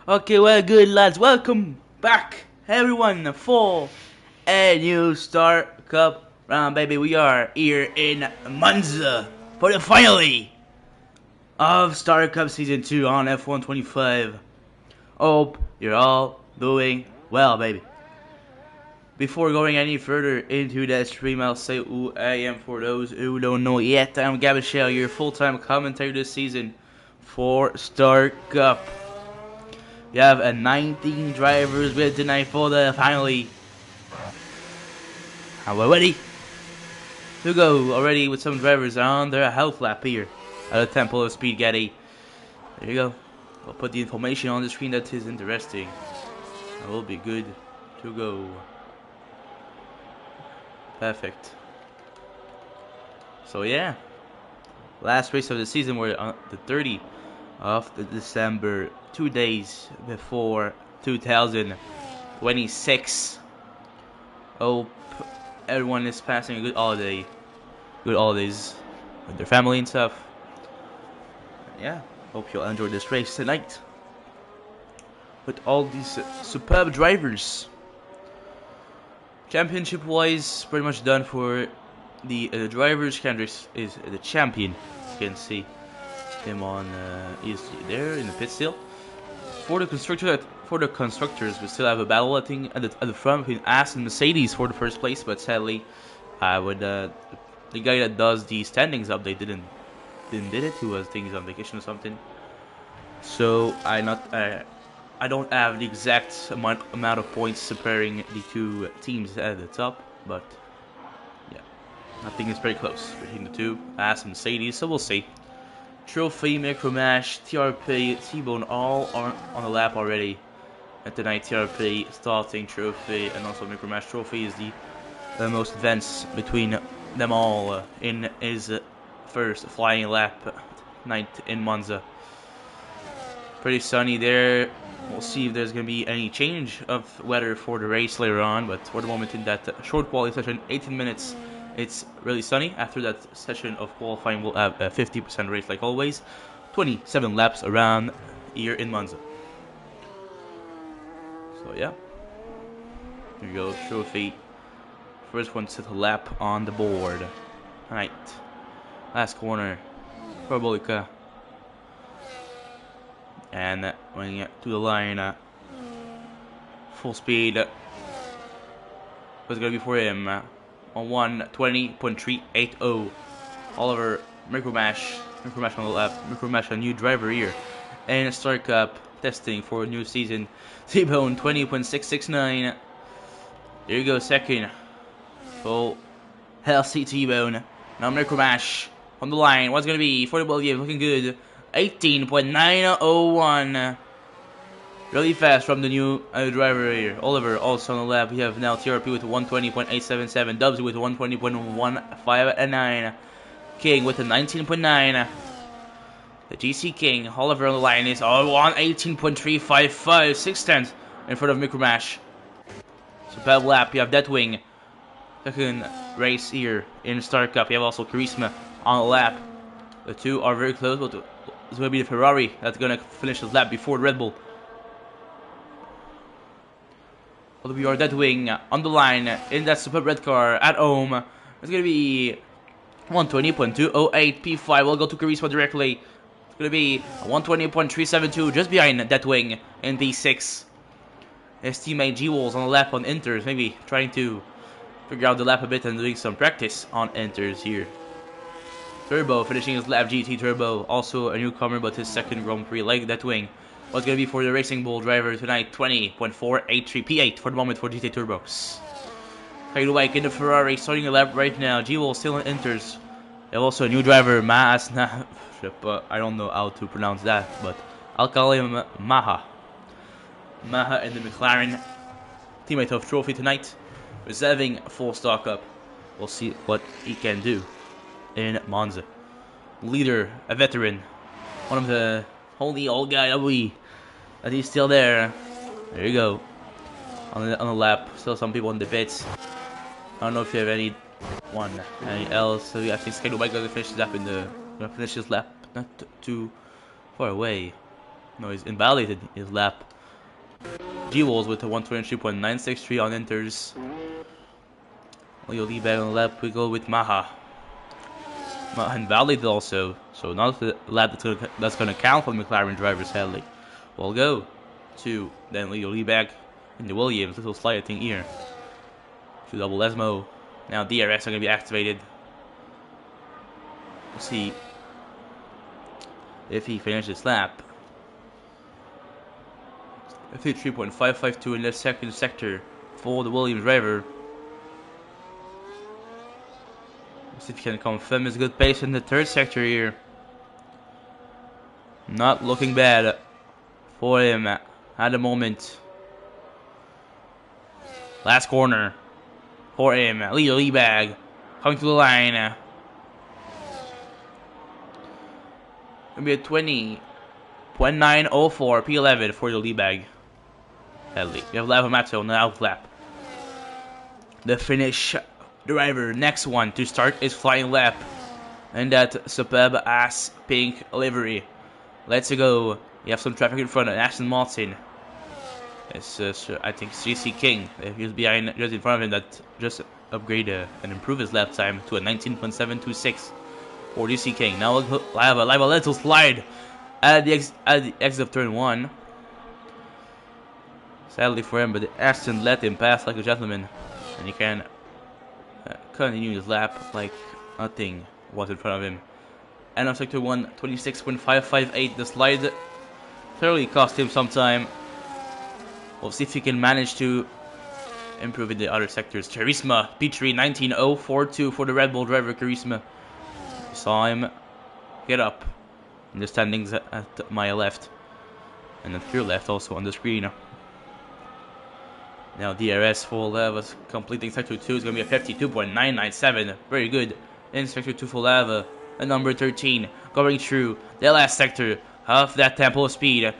Okay, well, good lads, welcome back, everyone, for a new Star Cup round, baby. We are here in Monza for the finale of Star Cup Season 2 on F125. Hope you're all doing well, baby. Before going any further into that stream, I'll say who I am for those who don't know yet. I'm Gabishel, your full-time commentator this season for Star Cup. We have a 19 drivers with tonight for the finally. And we're ready to go already with some drivers on their health lap here at the Temple of Speedghetti. There you go. I'll put the information on the screen that is interesting. It will be good to go. Perfect. So yeah, last race of the season were on the 30th of December, 2 days before 2026. Hope everyone is passing a good holidays with their family and stuff. Yeah, hope you'll enjoy this race tonight with all these superb drivers. Championship wise, pretty much done for the drivers. Kendrick is the champion. You can see him on he's there in the pit still. For the constructors, we still have a battle, I think, at the front between As and Mercedes for the first place. But sadly, with the guy that does the standings update didn't did it. He was thinking on vacation or something. So I don't have the exact amount of points separating the two teams at the top, but yeah, I think it's pretty close between the two, As and Mercedes. So we'll see. Trophy, Micromash, TRP, T-Bone all are on the lap already. At the night, TRP starting Trophy and also Micromash. Trophy is the most advanced between them all in his first flying lap night in Monza. Pretty sunny there. We'll see if there's going to be any change of weather for the race later on, but for the moment in that short quality session, 18 minutes, it's really sunny. After that session of qualifying, we'll have a 50% race like always. 27 laps around here in Monza. So yeah, here we go, Trophy. First one to set a lap on the board. Alright, last corner, Parabolica. And when you get to the line, full speed was going to be for him on 1:20.380. Oliver Micromash on the left. Micromash, a new driver here. And Star Cup testing for a new season. T-Bone 20.669. There you go, second. Full healthy T-Bone. Now Micromash on the line. What's going to be for the Bulgaria? Looking good. 18.901. Really fast from the new driver here. Oliver also on the lap. We have now TRP with 120.877. Dubsy with 120.159. King with a 19.9. The GC King. Oliver on the line is on 18.355. 6/10 in front of Micromash. Superb lap. You have Deathwing. Second race here in Star Cup. You have also Charisma on the lap. The two are very close, but it's going to be the Ferrari that's going to finish his lap before the Red Bull. We are Deathwing on the line in that superb red car at home. It's going to be 120.208. P5 will go to Charisma directly. It's going to be 120.372 just behind Deathwing in P6. His teammate G-Wolves on the lap on Inters, maybe trying to figure out the lap a bit and doing some practice on Inters here. Turbo finishing his lap. GT Turbo, also a newcomer, but his second Grand Prix like Deathwing. What's going to be for the Racing Bull driver tonight? 20.483 P8 for the moment for GT Turbos. Kyle White in the Ferrari starting a lap right now. G-Will still enters. They have also a new driver, Maas. I don't know how to pronounce that, but I'll call him Maha. Maha in the McLaren. Teammate of Trophy tonight. Reserving full stock up. We'll see what he can do in Monza. Leader, a veteran. One of the only old guy that he's still there. There you go. On the lap. Still some people in the pits. I don't know if you have any else. So I think Skydoo Bike gonna finish his lap not too far away. No, he's invalidated his lap G-Wolves with a 123.963 on enters. Leo Lee back on the lap. We go with Maha. And Validated also. So not the lap that's gonna count for the McLaren drivers, sadly. We'll go to then Leo Lee back into Williams. Little slide thing here. To double Lesmo. Now DRS are gonna be activated. We'll see if he finishes this lap. 53.552 in the second sector for the Williams driver. Let's see if he can confirm his good pace in the third sector here. Not looking bad for him at the moment. Last corner for him. Leo Liebag coming to the line. Gonna be a 20.904 P11 for the Liebag. We have Lavamato on the out lap. The Finnish driver, next one to start his flying lap. And that superb ass pink livery. Let's go. You have some traffic in front of Aston Martin. It's I think GC King. He's behind, just in front of him, that just upgraded and improved his lap time to a 19.726 for GC King. Now we'll have a little slide at the exit of turn 1. Sadly for him, but Aston let him pass like a gentleman, and he can continue his lap like nothing was in front of him. And on sector 1, 26.558. The slide clearly cost him some time. We'll see if he can manage to improve in the other sectors. Charisma, P3, 19.042 for the Red Bull driver, Charisma. You saw him get up in the standings at my left, and at your left also on the screen. Now DRS for Lava completing sector 2 is going to be a 52.997. Very good. In sector 2 for Lava, a number 13 going through the last sector of that tempo of speed.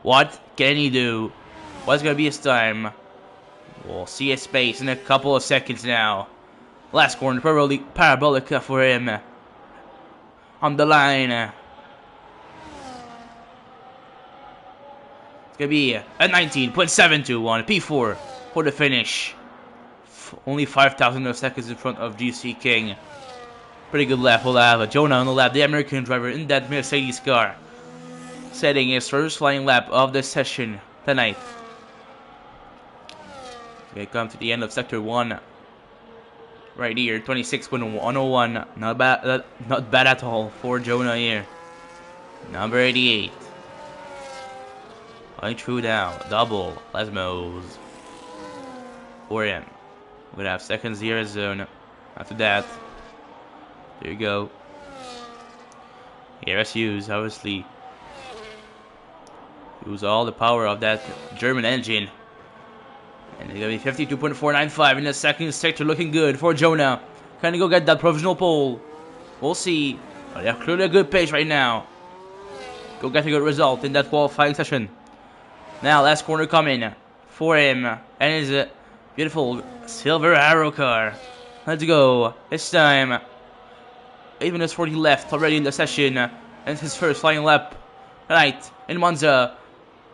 What can he do? What's going to be his time? We'll see his pace in a couple of seconds now. Last corner, Parabolica for him. On the line. It's going to be a 19.721 P4 for the finish. Only 5,000 seconds in front of GC King. Pretty good lap. We'll have Jonah on the lap, the American driver in that Mercedes car, setting his first flying lap of the session tonight. We come to the end of sector 1 right here. 26.101. Not bad at all for Jonah here. Number 88. Going through now. Double Lesmos for him. We're gonna have second zero zone after that. There you go. RSUs obviously use all the power of that German engine. And it's gonna be 52.495 in the second sector, looking good for Jonah. Can he go get that provisional pole? We'll see. But they have clearly a good pace right now. Go get a good result in that qualifying session. Now last corner coming for him, and his beautiful silver arrow car. Let's go. This time 8 minutes 40 left already in the session, and his first flying lap tonight in Monza.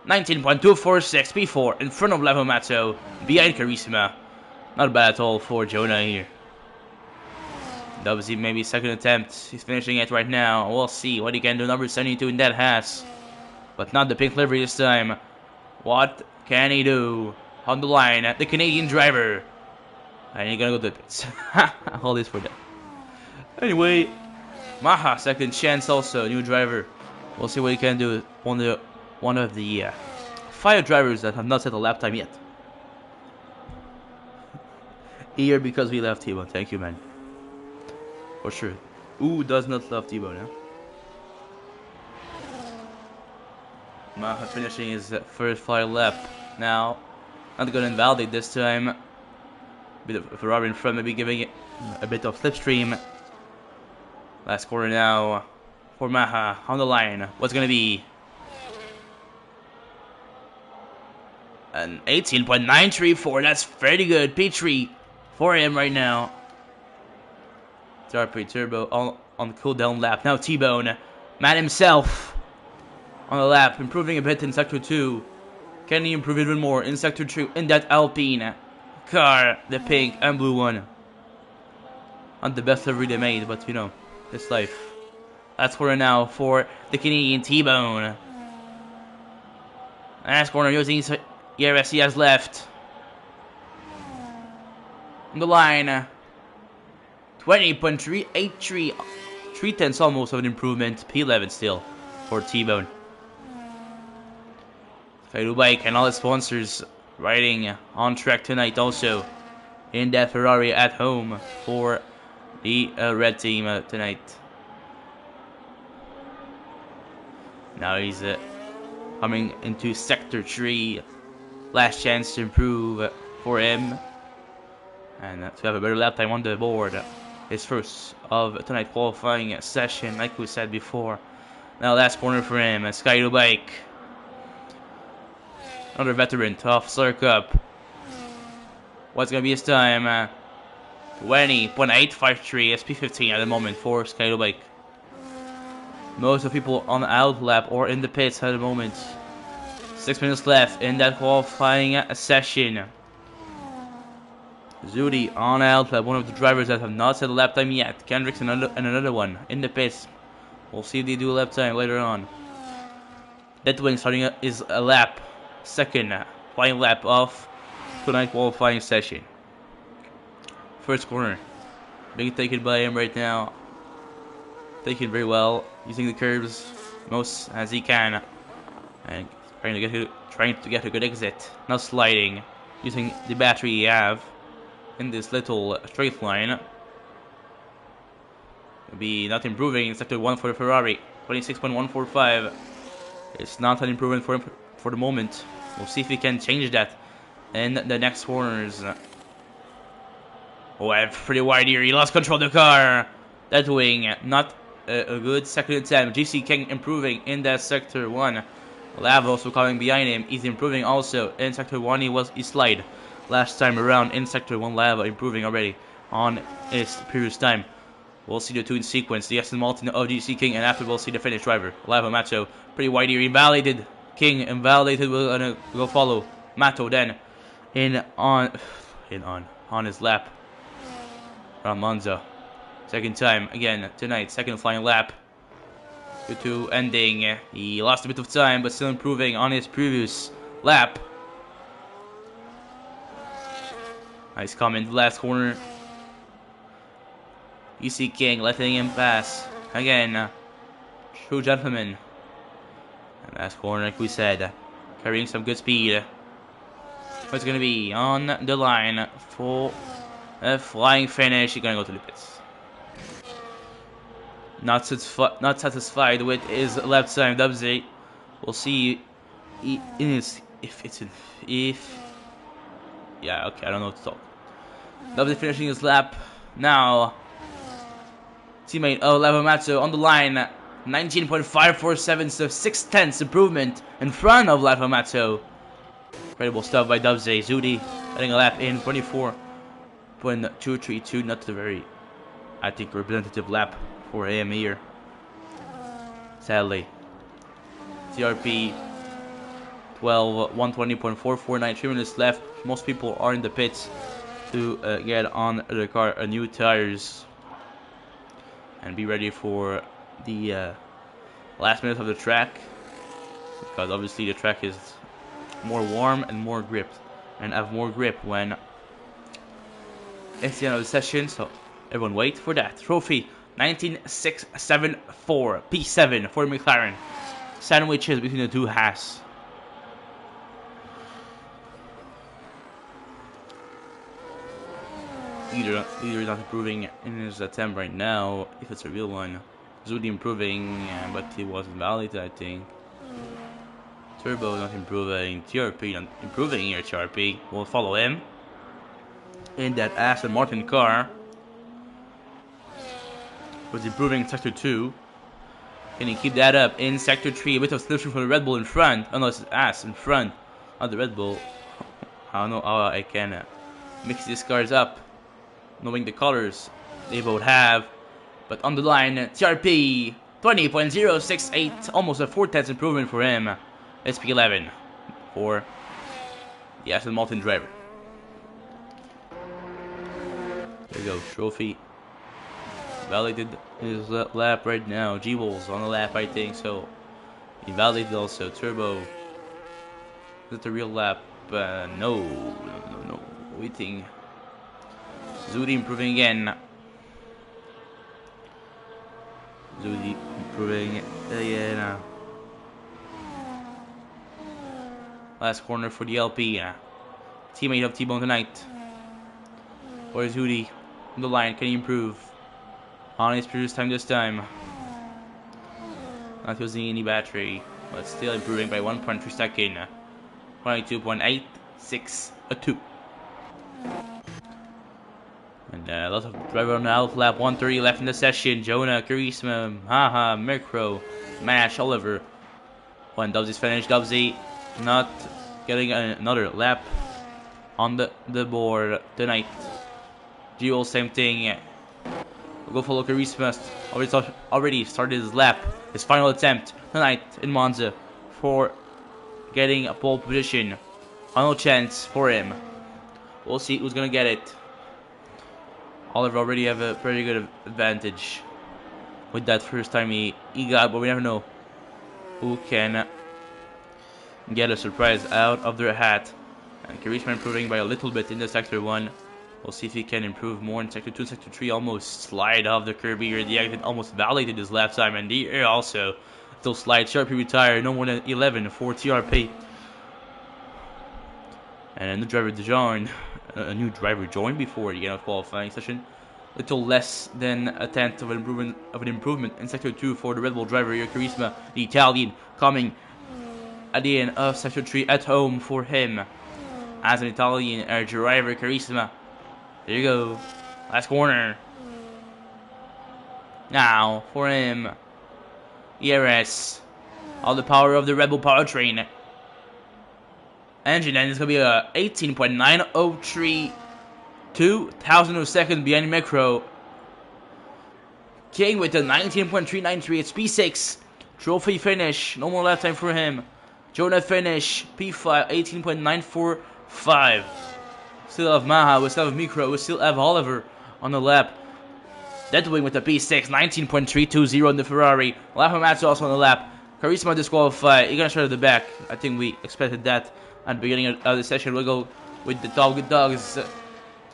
19.246 P4 in front of Lavomato, behind Charisma. Not bad at all for Jonah here. That was maybe second attempt. He's finishing it right now. We'll see what he can do. Number 72 in that has, but not the pink livery this time. What can he do? On the line, the Canadian driver. And he's gonna go to the pits. All this for that. Anyway, Maha, second chance also, new driver. We'll see what he can do. One of the 5 drivers that have not set a lap time yet. Here because we left T-Bone. Thank you, man. For sure. Who does not love T-Bone, huh? Maha finishing his first flying lap. Now, not gonna invalidate this time. Bit of Ferrari in front, maybe giving it a bit of slipstream. Last corner now for Maha on the line. What's gonna be? An 18.934. That's pretty good. P3 for him right now. TRP Turbo on the cool down lap. Now T-Bone, man himself. on the lap, improving a bit in Sector 2. Can he improve even more in Sector 3 in that Alpine car, the pink and blue one? Not the best livery they made, but you know, it's life. Last corner now for the Canadian T-Bone. Last corner using ERS he has left. On the line, 20.383, 3/10 almost of an improvement. P11 still for T-Bone. Speedghetti Bike and all its sponsors riding on track tonight also in that Ferrari at home for the red team tonight. Now he's coming into Sector 3. Last chance to improve for him. And to have a better lap time on the board. His first of tonight's qualifying session, like we said before. Now last corner for him, Speedghetti Bike. Another veteran, tough Slur Cup. What's going to be his time? 20.853 SP15 at the moment for Speedghetti Bike. Most of the people on the out lap or in the pits at the moment. 6 minutes left in that qualifying session. Zudi on out lap, one of the drivers that have not set a lap time yet. Kendricks and another one in the pits. We'll see if they do a lap time later on. Deathwing starting is a lap. Second flying lap of tonight's qualifying session. First corner. Being taken by him right now. Taken very well. Using the curves most as he can. And trying to get a good exit. Not sliding. Using the battery you have in this little straight line. Will be not improving in Sector 1 for the Ferrari. 26.145. It's not an improvement for him for the moment. We'll see if he can change that in the next corners. Oh, I have pretty wide here. He lost control of the car. That wing, not a good second attempt. GC King improving in that Sector 1. Lava also coming behind him. He's improving also in Sector 1. He slid last time around in Sector 1. Lava improving already on his previous time. We'll see the two in sequence. The Aston Martin of GC King, and after we'll see the Finnish driver. Lava Macho, pretty wide here. Invalidated. King invalidated. We're gonna go follow Mato then on his lap around Monza. Second time again tonight. Second flying lap. Good to ending. He lost a bit of time, but still improving on his previous lap. Nice comment. Last corner. EC King letting him pass again. True gentleman. And last corner, like we said, carrying some good speed. What's gonna be on the line for a flying finish? He's gonna go to the pits. Not satisfied with his lap time. Dubsy. We'll see yeah, okay, I don't know what to talk. Dubsy finishing his lap now. Teammate Lavamatsu on the line. 19.547, so 6/10 improvement in front of Lavamatsu. Incredible stuff by Dubsy. Zudi letting a lap in 24.232. Not the very, I think, representative lap for him here. Sadly. TRP 12, 120.449. 3 minutes left. Most people are in the pits to get on the car new tires and be ready for the last minute of the track, because obviously the track is more warm and more gripped, and have more grip when it's the end of the session. So everyone wait for that trophy. 19.674 P7 for McLaren. Sandwiches between the two Haas. Either is not improving in his attempt right now, if it's a real one. Zudi improving, but he wasn't valid, I think. Turbo not improving. TRP not improving here. TRP will follow him in that Aston Martin car. Was improving in Sector 2. Can he keep that up in Sector 3? A bit of solution for the Red Bull in front. Unless it's Ass in front of the Red Bull. I don't know how I can mix these cars up, knowing the colors they both have. But on the line, TRP 20.068, almost a 4/10 improvement for him. SP11 for the Aston Martin driver. There you go, trophy. Validated his lap right now. G-Wolves on the lap, I think, so he validated also. Turbo. Is it the real lap? No. Waiting. Zudi improving again. Zudi improving again. Last corner for the LP. Teammate of T-Bone tonight. Where's Zudi? On the line, can he improve? On his previous time this time. Not using any battery, but still improving by 1.3 seconds. 22.862. And lots of driver on the out lap. 130 left in the session. Jonah, Charisma, Haha, Micro, Mash, Oliver. When Dubsy's finished, Dubsy not getting another lap on the board tonight. Geo, same thing. We'll go follow Charisma. Already started his lap. His final attempt tonight in Monza for getting a pole position. Final chance for him. We'll see who's gonna get it. Oliver already have a pretty good advantage with that first time he got, but we never know who can get a surprise out of their hat. And Charisma improving by a little bit in the Sector 1. We'll see if he can improve more in Sector 2 and Sector 3. Almost slide off the curb here. The exit almost validated his lap time. And the air also still slide. TRP retired. No more than 11 for TRP. And a new driver joined before the end of qualifying session. Little less than a tenth of an improvement in Sector 2 for the Red Bull driver here, Charisma, the Italian, coming at the end of Sector 3 at home for him. As an Italian driver, Charisma. There you go. Last corner. Now, for him. ERS. All the power of the Red Bull powertrain. Engine, and it's going to be a 18.903. 2,000 of a second behind Micro. King with a 19.393. It's P6. Trophy finish. No more lap time for him. Jonah finish. P5. 18.945. Still have Maha. We still have Micro. We still have Oliver on the lap. Deadwing with a P6. 19.320 in the Ferrari. Lafamatsu also on the lap. Charisma disqualified. He's going to start at the back. I think we expected that at the beginning of the session. We'll go with the Good Dogs.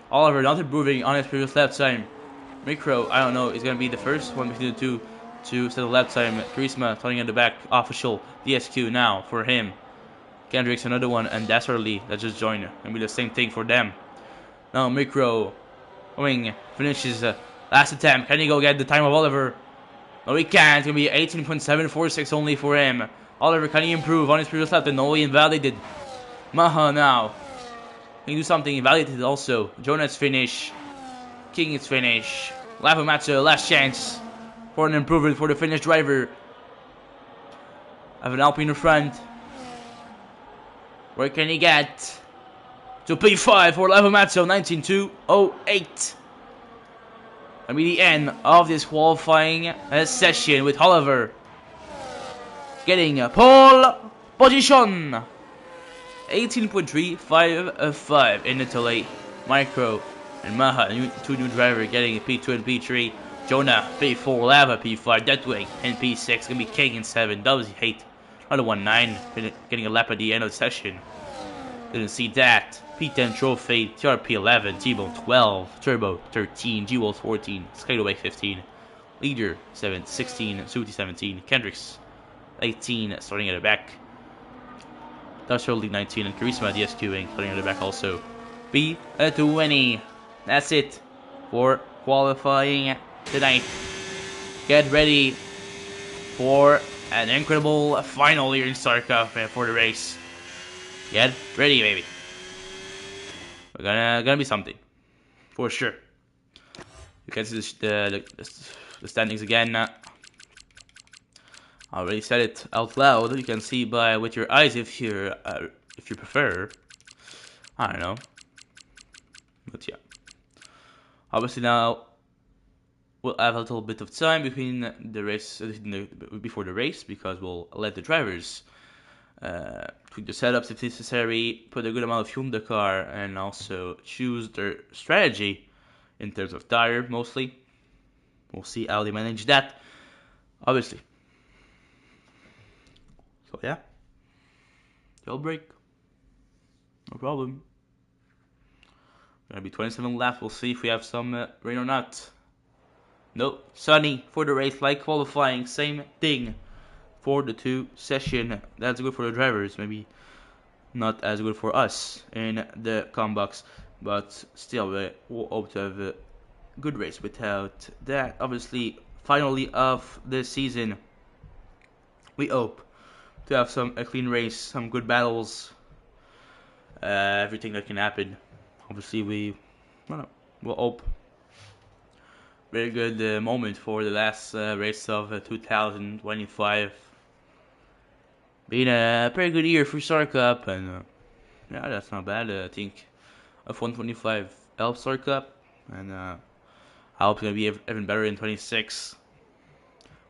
Oliver not improving on his previous lap time. Micro, I don't know, is going to be the first one between the two to set the lap time. Charisma starting at the back, official DSQ now for him. Kendrick's another one, and Dasserly that just joined. Going to be the same thing for them. Now Micro finishes last attempt. Can he go get the time of Oliver? No, he can't. It's going to be 18.746 only for him. Oliver, can he improve on his previous lap time? No, he invalidated. Maha now. Can you do something? Invalidated also. Jonah's finish. King is finish. Lafamatsu, last chance for an improvement for the Finnish driver. Have an Alpine in front. Where can he get? To P5 for Lafamatsu, 19.208. That'll be the end of this qualifying session with Oliver getting a pole position. 18.355 in Italy. Micro and Maha, two new drivers, getting a P2 and P3. Jonah, P4, Lava, P5, Deathwing, and P6. Gonna be King in 7. Dubsy, 8. Another 1-9. Getting a lap at the end of the session. Didn't see that. P10 Trophy, TRP 11, T-Bone 12, Turbo 13, G-Wolf 14, Skydaway 15, Leader 16, Suti 17, Kendricks 18, starting at the back. Industrial League 19 and Charisma DSQing, starting at the back also. B20. That's it for qualifying tonight. Get ready for an incredible final here in StarCup for the race. Get ready, baby. We're gonna be something for sure. You can see the standings again. I already said it out loud. You can see with your eyes if you prefer. I don't know, but yeah. Obviously now we'll have a little bit of time between the race, before the race, because we'll let the drivers tweak the setups if necessary, put a good amount of fuel in the car, and also choose their strategy in terms of tire, mostly. We'll see how they manage that, obviously. So yeah, jailbreak, no problem. Gonna be 27 laps. We'll see if we have some rain or not. Nope, sunny for the race, like qualifying. Same thing for the 2 session. That's good for the drivers. Maybe not as good for us in the combox, but still, we'll hope to have a good race without that. Obviously, finally of the season, we hope to have a clean race, some good battles, everything that can happen. Obviously, we'll hope. Very good moment for the last race of 2025. Been a pretty good year for Star Cup, and yeah, that's not bad. I think F125 helps Star Cup, and I hope it's gonna be even better in 26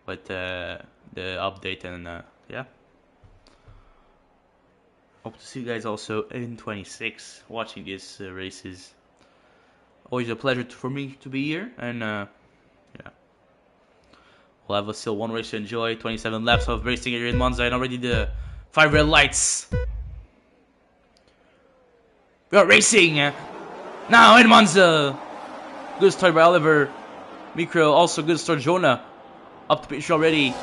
with the update, and yeah. Hope to see you guys also in 26 watching these races. Always a pleasure for me to be here, and yeah. We'll have still one race to enjoy. 27 laps of racing here in Monza, and already the 5 red lights. We are racing now in Monza. Good start by Oliver. Micro also good start. Jonah up to pitch already.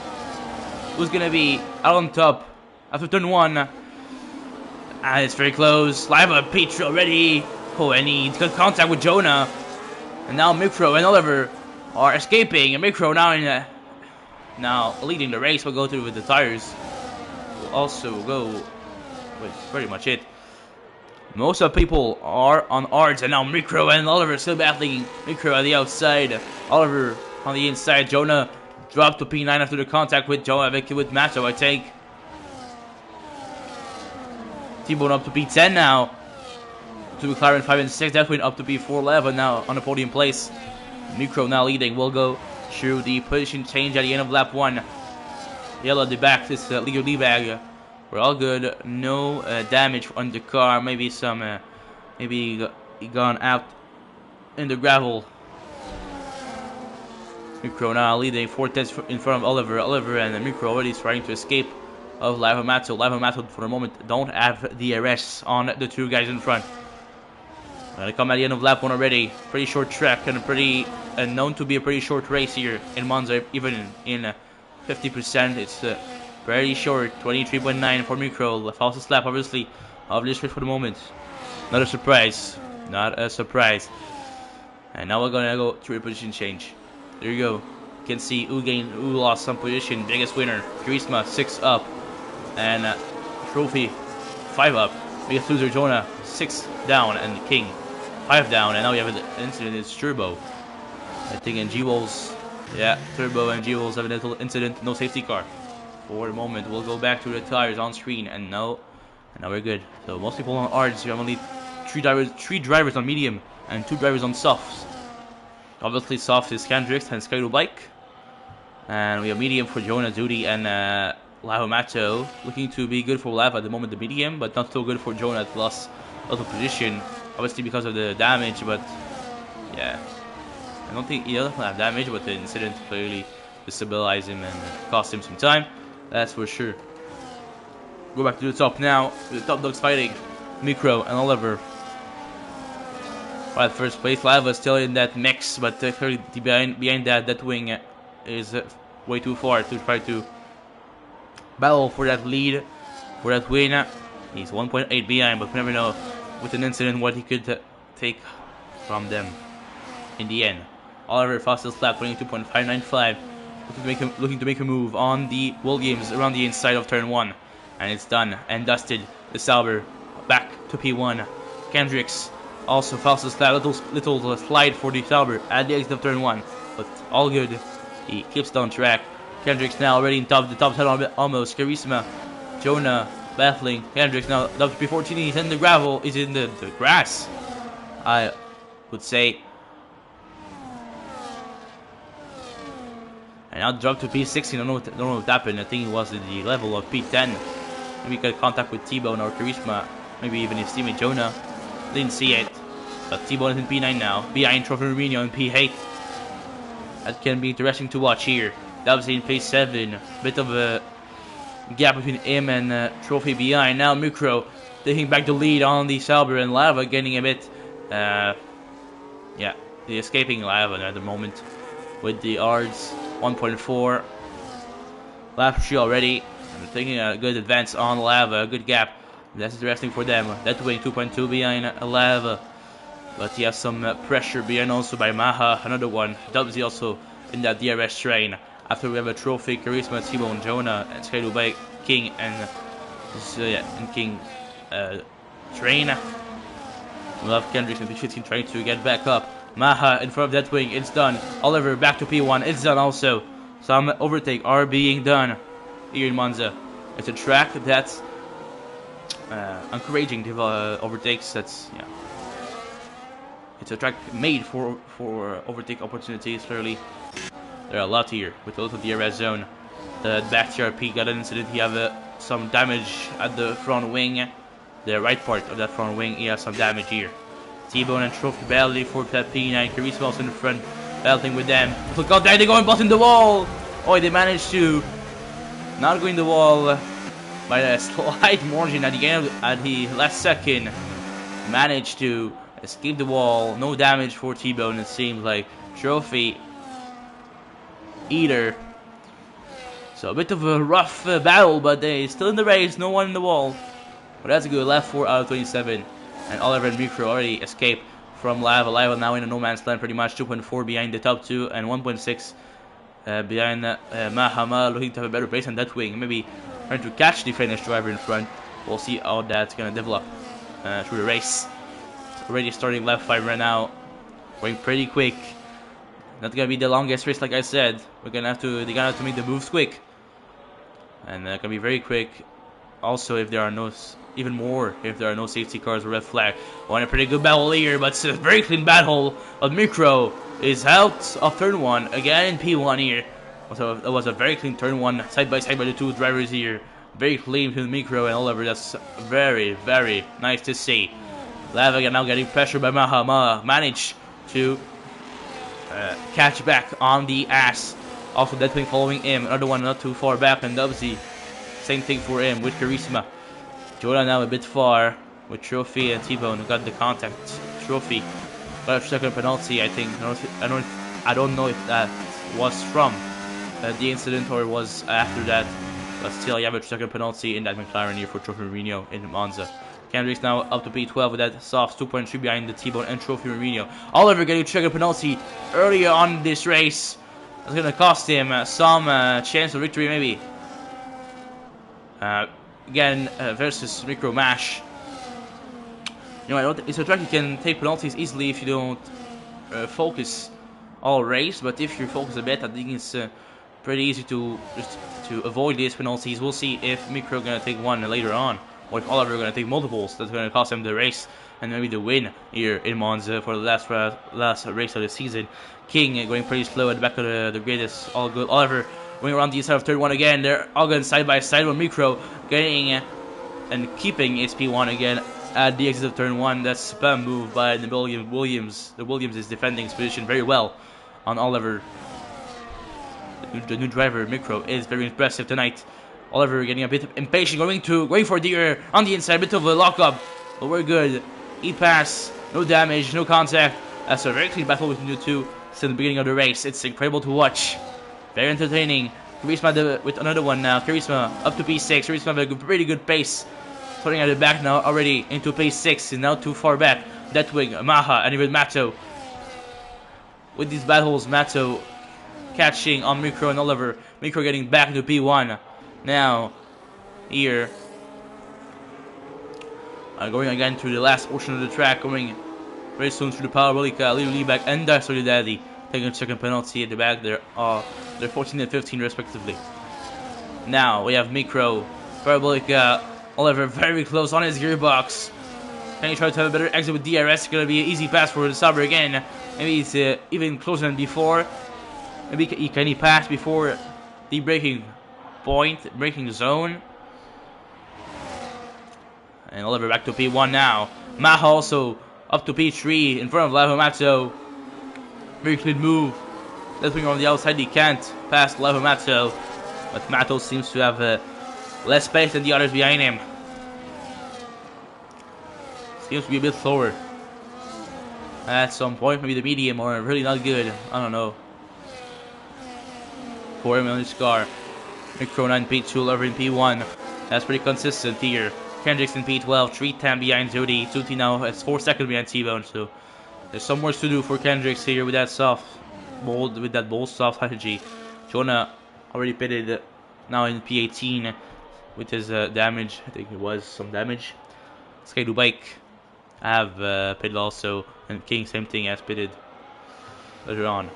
Who's gonna be out on top after turn 1? And it's very close. Lava Petri already. Oh, and he got contact with Jonah. And now Micro and Oliver are escaping. And Micro now leading the race. We'll go through with the tires. We'll also go with pretty much it. Most of the people are on arts, and now Micro and Oliver still battling. Micro at the outside, Oliver on the inside. Jonah dropped to P9 after the contact with with Mato, I think. T-Bone up to P10 now. To McLaren 5 and 6, definitely up to P4 11 now on the podium place. Micro now leading. We'll go through the position change at the end of lap 1. Yellow at the back, this leader D-bag. We're all good. No damage on the car. Maybe some, maybe he gone out in the gravel. Micro now leading 4 tenths in front of Oliver. Oliver and Micro already trying to escape of Lava Mato. Lava Mato for the moment don't have the DRS on the 2 guys in front. Gonna come at the end of lap 1 already. Pretty short track and known to be a pretty short race here in Monza. Even in 50%, it's very short. 23.9 for Micro. The fastest lap, obviously, of this race for the moment. Not a surprise. Not a surprise. And now we're gonna go through the position change. There you go. You can see who lost some position. Biggest winner, Grisma, 6 up. And Trophy, 5 up. Biggest loser, Jonah, 6 down. And King, 5 down. And now we have an incident. It's Turbo. I think in G-Wolves, yeah, Turbo and G-Wolves have a little incident. No safety car. For the moment, we'll go back to the tires on screen. And now we're good. So most people on hards, you have only 3 drivers on medium and 2 drivers on softs. Obviously, soft is Kendricks and Skyro Bike. And we have medium for Jonah, Duty, and Lava Mato. Looking to be good for Lava at the moment, the medium, but not so good for Jonah. Lost a lot of position, obviously because of the damage, but yeah. I don't think he doesn't have damage, but the incident clearly destabilized him and cost him some time. That's for sure. Go back to the top now. The top dogs fighting. Micro and Oliver. Right, first place. Lava still in that mix, but clearly behind that wing is way too far to try to battle for that lead, for that win. He's 1.8 behind, but we never know with an incident what he could take from them in the end. Oliver fastest lap, 22.595. Looking to make a move on the Williams around the inside of turn 1. And it's done and dusted. The Sauber back to P1. Kendricks also fastest lap, little slide for the Sauber at the exit of turn 1. But all good. He keeps on track. Kendricks now already in the top 10 almost. Charisma, Jonah battling. Kendricks now up to P14. He's in the gravel. He's in the grass, I would say. And now dropped to P16. Don't know what happened. I think it was at the level of P10. Maybe got contact with T-Bone or Charisma. Maybe even his teammate Jonah. Didn't see it. But T-Bone is in P9 now. Behind Trophy Mourinho in P8. That can be interesting to watch here. Dubsy in P7. Bit of a gap between him and Trophy behind. Now Micro taking back the lead on the Sauber, and Lava getting a bit, yeah, the escaping Lava at the moment with the odds 1.4. Lap 3 already. And taking a good advance on Lava, a good gap. That's interesting for them. That way 2.2 behind Lava. But he has some pressure behind also by Maha, another one. Dubsy also in that DRS train. After we have a Trophy, Charisma, T-Bone, Jonah, and scheduled by King and King train. We'll have Kendrick in P15 trying to get back up. Maha in front of that wing, it's done. Oliver back to P1, it's done also. Some overtake are being done here in Monza. It's a track that's encouraging the overtakes. That's it's a track made for overtake opportunities. Clearly, there are a lot here with a lot of the DRS zone. The back TRP got an incident. He have some damage at the front wing. The right part of that front wing, he has some damage here. T-Bone and Trophy battling for that P9. Charisma also in the front, battling with them. Look out there, they're going button the wall. Oh, they managed to not go in the wall by a slight margin at the end, at the last second. Managed to escape the wall. No damage for T-Bone, it seems like. Trophy either. So a bit of a rough battle, but they still in the race. No one in the wall. But that's a good lap 4 out of 27. And Oliver and Micro already escaped from Lava. Lava now in a no man's land pretty much. 2.4 behind the top two and 1.6 behind Mahama, looking to have a better pace on that wing. Maybe trying to catch the Finnish driver in front. We'll see how that's going to develop through the race. Already starting lap 5 right now. Going pretty quick. Not going to be the longest race like I said. They're going to have to make the moves quick. And they're going to be very quick. Also, if there are no safety cars or red flag. On a pretty good battle here, but it's a very clean battle. But Micro is out of turn 1 again in P1 here. So it was a very clean turn 1, side by the two drivers here. Very clean between Micro and Oliver. That's very, very nice to see. Lava now getting pressure by Maha. Maha managed to catch back on the ass. Also, that thing following him. Another one not too far back, and Dubsy. Same thing for him with Charisma. Jonah now a bit far with Trophy and T-Bone. Got the contact. Trophy got a second penalty, I think. I don't know if that was from the incident or was after that. But still, you have a second penalty in that McLaren here for Trophy Mourinho in Monza. Kendrick's now up to P12 with that soft 2.3 behind the T-Bone and Trophy Mourinho. Oliver getting a second penalty earlier on this race. That's going to cost him some chance of victory, maybe. Again, versus Micro Mash. You know, it's a track you can take penalties easily if you don't focus all race. But if you focus a bit, I think it's pretty easy to avoid these penalties. We'll see if Micro gonna take one later on, or if Oliver gonna take multiples. That's gonna cost him the race and maybe the win here in Monza for the last race of the season. King going pretty slow at the back of the grid. Is all good. Oliver going around the inside of turn 1 again. They're all going side by side with Micro getting and keeping his P1 again at the exit of turn 1. That's spam move by the Williams. The Williams is defending his position very well on Oliver. The new driver Micro is very impressive tonight. Oliver getting a bit impatient, going for the on the inside, bit of a lockup, but we're good. E-pass, no damage, no contact. That's a very clean battle between the two since the beginning of the race. It's incredible to watch. Very entertaining. Charisma with another one now. Charisma up to P6. Charisma with a pretty good pace. Starting at the back now already into P6. Is now too far back. That wing, Maha and even Mato. With these battles, Mato catching on Micro and Oliver. Micro getting back into P1. Now, here. Going again to the last portion of the track. Going very soon through the Parabolica. Lee back and Solidarity. Taking a second penalty at the back. They're 14 and 15 respectively. Now we have Micro, Parabolica, Oliver very close on his gearbox. Can he try to have a better exit with DRS? It's gonna be an easy pass for the Sauber again. Maybe it's even closer than before. Maybe can he pass before the breaking point, breaking zone? And Oliver back to P1 now. Maha also up to P3 in front of Lavomato. Very clean move. Deathwing on the outside, he can't pass Lavomato. But Mato seems to have less space than the others behind him. Seems to be a bit slower. At some point, maybe the medium or really not good. I don't know. For him on his car. Micro 9 P2, Oliver in P1. That's pretty consistent here. Kendricks in P12, 310 behind Zuti. Zuti now has 4 seconds behind T-Bone, so there's some work to do for Kendricks here with that bold soft strategy. Jonah already pitted now in P18 with his damage. I think it was some damage. Sky Bike have pitted also, and King same thing as pitted later on.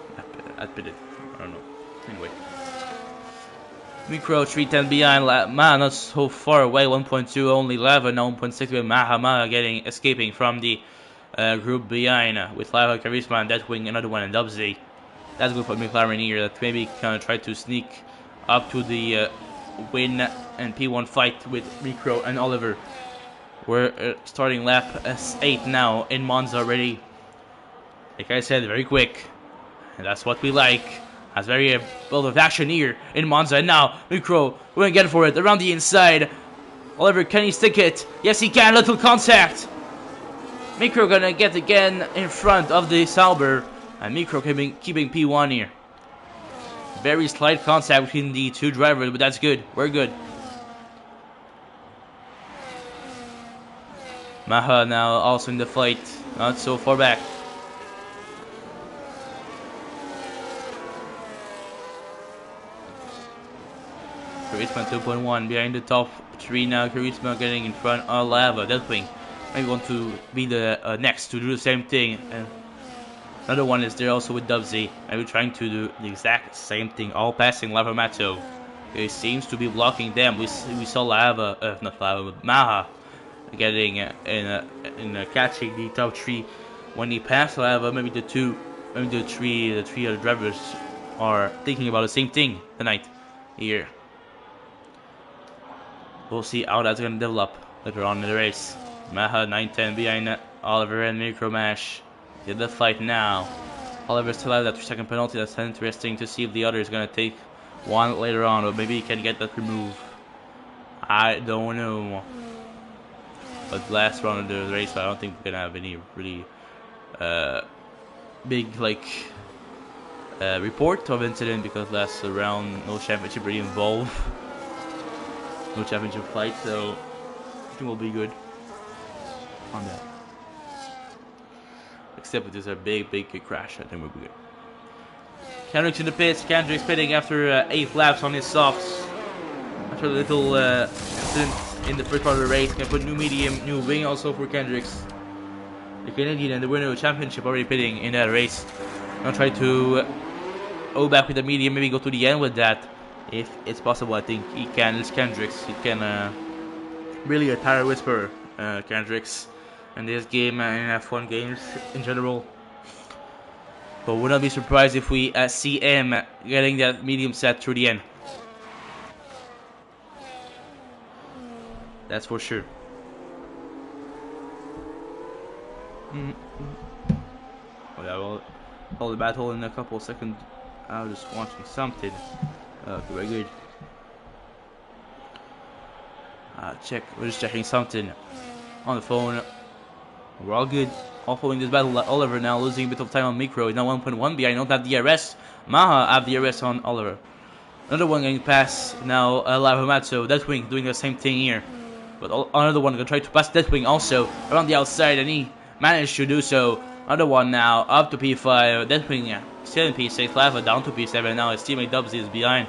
At pitted, I don't know. Anyway. Micro 310 behind, Maha not so far away, 1.2 only, Lava now 1.6 with Maha escaping from the group behind with Lava, Charisma and Deathwing, another one and Dubsy. That's good for McLaren here, that maybe kind of try to sneak up to the win and P1 fight with Micro and Oliver. We're starting lap S8 now in Monza already. Like I said, very quick, and that's what we like. Has very build of action here in Monza. And now, Micro, we're going to get for it around the inside. Oliver, can he stick it? Yes, he can. Little contact. Micro going to get again in front of the Sauber. And Micro keeping P1 here. Very slight contact between the two drivers, but that's good. We're good. Maha now also in the fight. Not so far back. Charisma 2.1 behind the top 3 now. Charisma getting in front of Lava. Deathwing maybe want to be the next to do the same thing. And another one is there also with Dubsy. Maybe trying to do the exact same thing. All passing Lava Mato. He seems to be blocking them. We saw not Lava, but Maha getting in catching the top 3 when he passed Lava. Maybe the three other drivers are thinking about the same thing tonight here. We'll see how that's going to develop later on in the race. Maha 910 behind Oliver and Micro Mash. In the fight now. Oliver still has that 3-second penalty. That's interesting to see if the other is going to take one later on, or maybe he can get that removed. I don't know. But last round of the race, I don't think we're going to have any really big report of incident, because last round no championship really involved. No championship fight, so I think we'll be good on that. Except if there's a big crash, I think we'll be good. Kendricks in the pits. Kendricks pitting after 8 laps on his softs. After a little incident in the first part of the race. Can put new medium, new wing also for Kendricks. The Canadian and the winner of the championship already pitting in that race. I'll try to go back with the medium, maybe go to the end with that. If it's possible, I think he can. It's Kendricks. He can really a tire whisperer, Kendricks, in this game and in F1 games in general. But would not be surprised if we see him getting that medium set through the end. That's for sure. Oh yeah, well, hold the battle in a couple of seconds. I was just watching something. Okay, very good. We're just checking something on the phone. We're all good. All following this battle. Oliver now losing a bit of time on Micro. He's now 1.1 behind. Don't have DRS. Maha have DRS on Oliver. Another one going past now. Lavamatsu. Deathwing doing the same thing here. But another one gonna try to pass Deathwing also around the outside, and he managed to do so. Another one now up to P5. Deathwing still in P6. Lava down to P7. Now his teammate Dubsy is behind,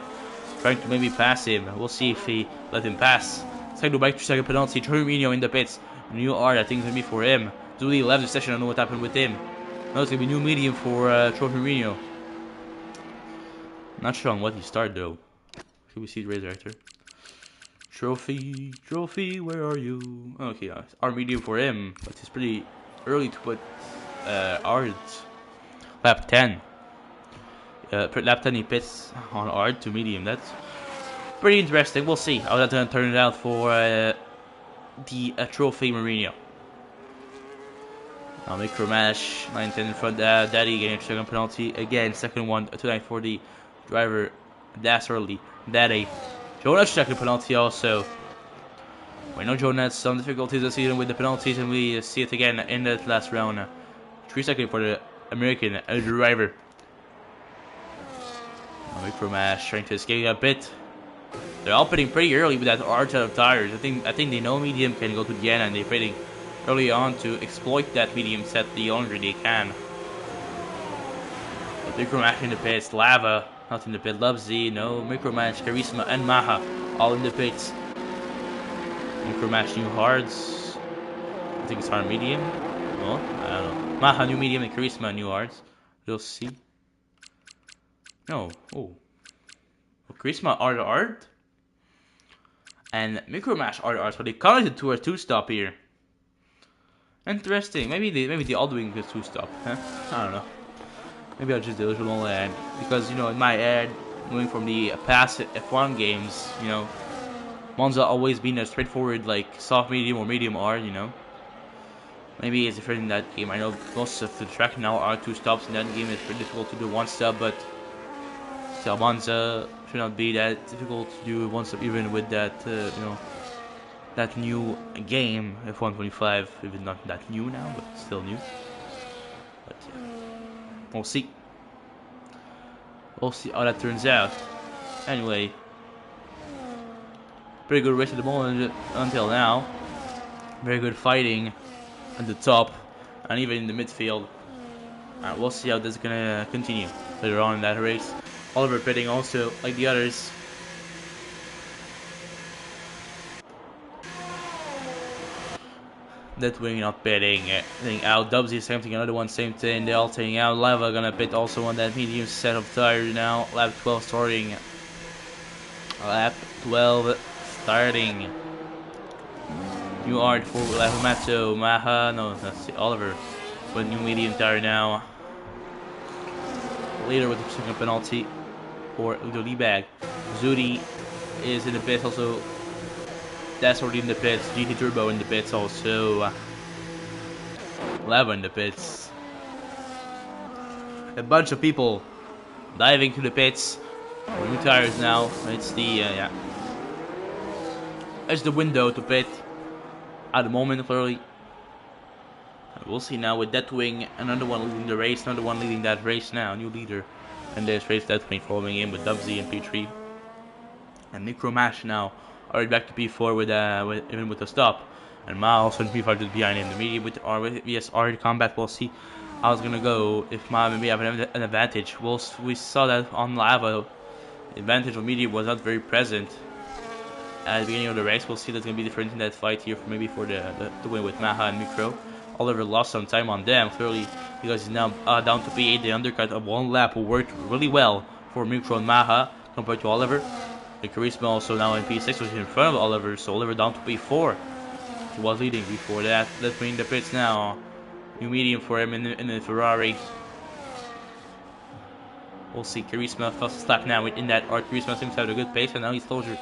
trying to maybe pass him. We'll see if he let him pass. Second bike 3-second penalty. Trumino in the pits. New art, I think it's gonna be for him. Dooley left the session. I don't know what happened with him. No, it's gonna be new medium for Trophy Reno. Not sure on what he started though. Can we see the race director? Trophy, where are you? Okay, our medium for him, but it's pretty early to put ours. Lap 10. lap 10 he pits on hard to medium. That's pretty interesting. We'll see how that's going to turn it out for the Trophy Marino. Now micro mash, 9-10 in front. Daddy getting a second penalty again. Second one tonight for the driver. That's early. Daddy. Jonah's second penalty also. We know Jonah had some difficulties this season with the penalties, and we see it again in the last round. 3 seconds for the American driver. Now micro mash trying to escape a bit. They're all pitting pretty early with that arch out of tires. I think they know medium can go to the end, and they're pitting early on to exploit that medium set the longer they can. But Micromatch in the pits, Lava not in the pit, Lubzy, no, Micromatch, Charisma, and Maha all in the pits. Micromatch new hards. I think it's hard medium. Well, I don't know. Maha new medium and Charisma new hards. We'll see. No, oh. Charisma art. And Micromatch art, so they counted to a 2-stop here. Interesting. Maybe they all doing this 2-stop. Huh? I don't know. Maybe I'll just do it with only ad because in my ad, moving from the past F1 games, Monza always been a straightforward soft medium or medium hard. Maybe it's different in that game. I know most of the track now are 2-stops in that game. It's pretty difficult to do 1-stop, but still Monza should not be that difficult to do 1-stop even with that that new game, F125, even not that new now, but still new. But yeah, we'll see. We'll see how that turns out. Anyway, pretty good race at the moment until now. Very good fighting at the top and even in the midfield. We'll see how this is gonna continue later on in that race. Oliver pitting also like the others. That wing not pitting, out. Dubsy same thing, another one same thing. They all taking out. Lava gonna pit also on that medium set of tires now. Lap 12 starting. Lap 12 starting. New art for Lavomato, Maha, no, that's Oliver with new medium tire now. Later with the second penalty for Udo Liebag. Zudi is in the pits also. That's already in the pits. GT Turbo in the pits also. Lava in the pits. A bunch of people diving to the pits. New tires now. It's the it's the window to pit at the moment clearly. We'll see now with that wing. Another one leading the race. Another one leading that race now. New leader. And there's race that wing following in with Dubsy and P3. And Micromash now. Already back to P4 even with a stop. And Ma also in P5 just behind him. The medium with VS already combat. We'll see how it's gonna go. If Ma maybe have an advantage. We saw that on Lava. The advantage of medium was not very present at the beginning of the race. We'll see that's gonna be different in that fight here maybe for the win with Maha and Micro. Oliver lost some time on them clearly because he's now down to P8. The undercut of 1 lap worked really well for Micro and Maha compared to Oliver. The Charisma also now in P6 was in front of Oliver, so Oliver down to P4. He was leading before that. Let's bring the pits now. New medium for him in the Ferrari. We'll see. Charisma fastest lap now in that art. Charisma seems to have a good pace, and now he's closer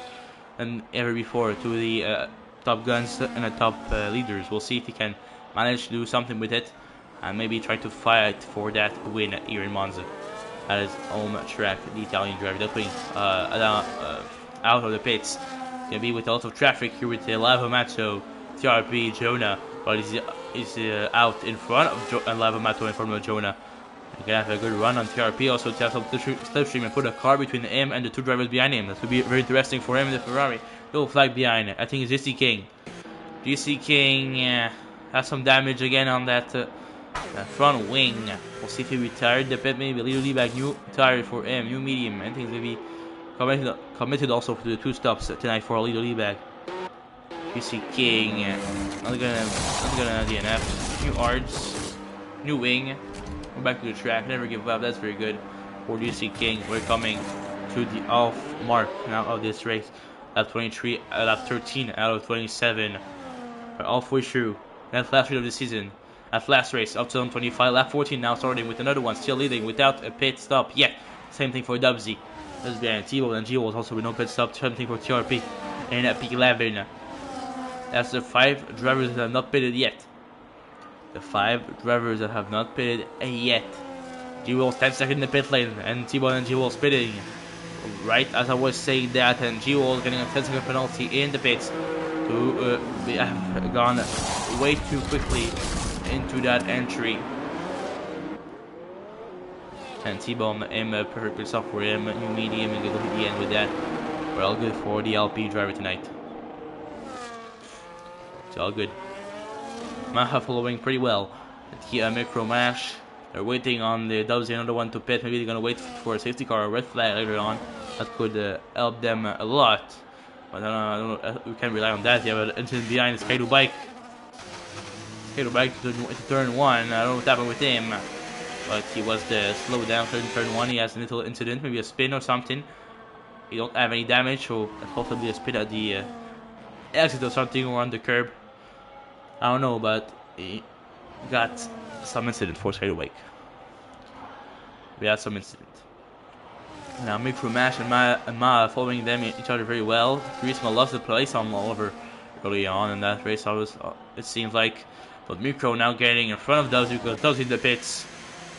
than ever before to the top guns and the top leaders. We'll see if he can manage to do something with it and maybe try to fight for that win here in Monza. At his home track, the Italian driver definitely out of the pits. Gonna be with a lot of traffic here with Lavomato, TRP, Jonah, but he's out in front of Lavomato in front of Jonah. He's gonna have a good run on TRP, also to have some slipstream and put a car between him and the 2 drivers behind him. That would be very interesting for him in the Ferrari. Little flag behind it. I think it's GC King. GC King has some damage again on that front wing. We'll see if he retired the pit. Maybe a little back. New tire for him. New medium. I think he's gonna be committed also to the 2 stops tonight for a little lead GC King. Not gonna DNF. New arts. New wing. We're back to the track. Never give up. That's very good for GC King. We're coming to the off mark now of this race. Lap 23, lap 13 out of 27. We're halfway through. That's last race of the season. At last race up to 25, lap 14 now starting with another one still leading without a pit stop yet. Same thing for Dubsy. That's behind T-Ball, and G-Ball also with no pit stop. Same thing for TRP. And at P11. That's the 5 drivers that have not pitted yet. The 5 drivers that have not pitted yet. G-Ball's 10 seconds in the pit lane, and T-Ball and G-Ball's pitting. Right as I was saying that, and G-Ball's getting a 10-second penalty in the pits to have gone way too quickly into that entry. And T-Ball aim perfect stuff for him, new medium, and go to the end with that. We're all good for the LP driver tonight. It's all good. Maha following pretty well. The micro mash. They're waiting on the Dubs, another one to pit. Maybe they're gonna wait for a safety car or a red flag later on. That could help them a lot. But I don't know. We can't rely on that. You have an incident behind the Skado bike. Skado bike to turn 1. I don't know what happened with him, but he was slowed down turn 1. He has a little incident, maybe a spin or something. He don't have any damage, so hopefully a spin at the exit or something, or on the curb. I don't know, but he got some incident for Skado bike. We had some incident. Now Micro Mash and Ma following them each other very well. Turismo lost the place on Oliver early on in that race. It seems like, but Micro now getting in front of Dubsy because Dubsy in the pits.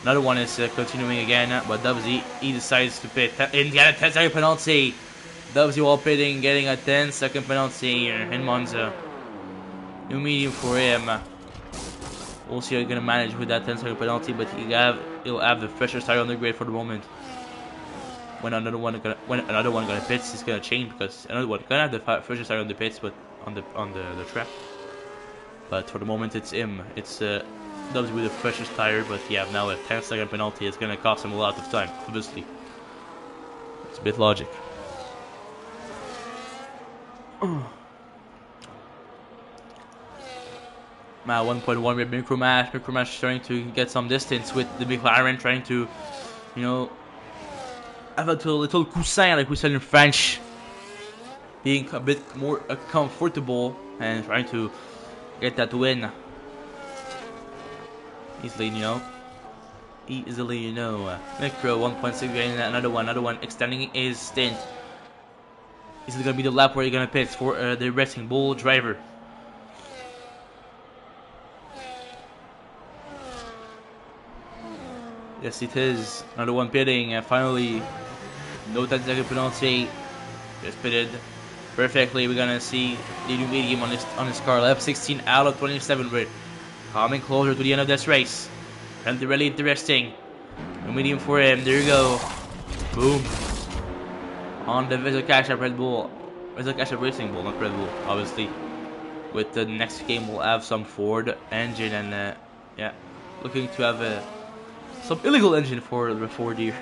Another one is continuing again, but Dubsy he decides to pit and get a 10-second penalty. Dubsy while pitting getting a 10-second penalty here in Monza. New medium for him. We'll see how he's gonna manage with that 10-second penalty, but he'll have the freshest tire on the grid for the moment. When another one gonna pits, he's gonna change because another one gonna have the freshest tire on the pits, but on the track. But for the moment, it's him. It's Dubs with the freshest tire, but yeah, now a 10-second penalty is gonna cost him a lot of time. Obviously, it's a bit logic. Now 1.1 with Micro Mash trying to get some distance with the McLaren, trying to, you know, have a little coussin, like we said in French, being a bit more comfortable and trying to get that win easily, you know. Micro 1.6 getting another one extending his stint. This is gonna be the lap where you're gonna pit for the Racing Bull driver. Yes, it is. Another one pitting, and finally, no 10-second penalty. Just pitted perfectly. We're gonna see the new medium on his car. Lap 16 out of 27. We're coming closer to the end of this race. And really interesting. New medium for him. There you go. Boom. On the Visual Cash App Red Bull. Visual Cash App Racing Bull, not Red Bull, obviously. With the next game, we'll have some Ford engine, and yeah, looking to have some illegal engine for the Ford here.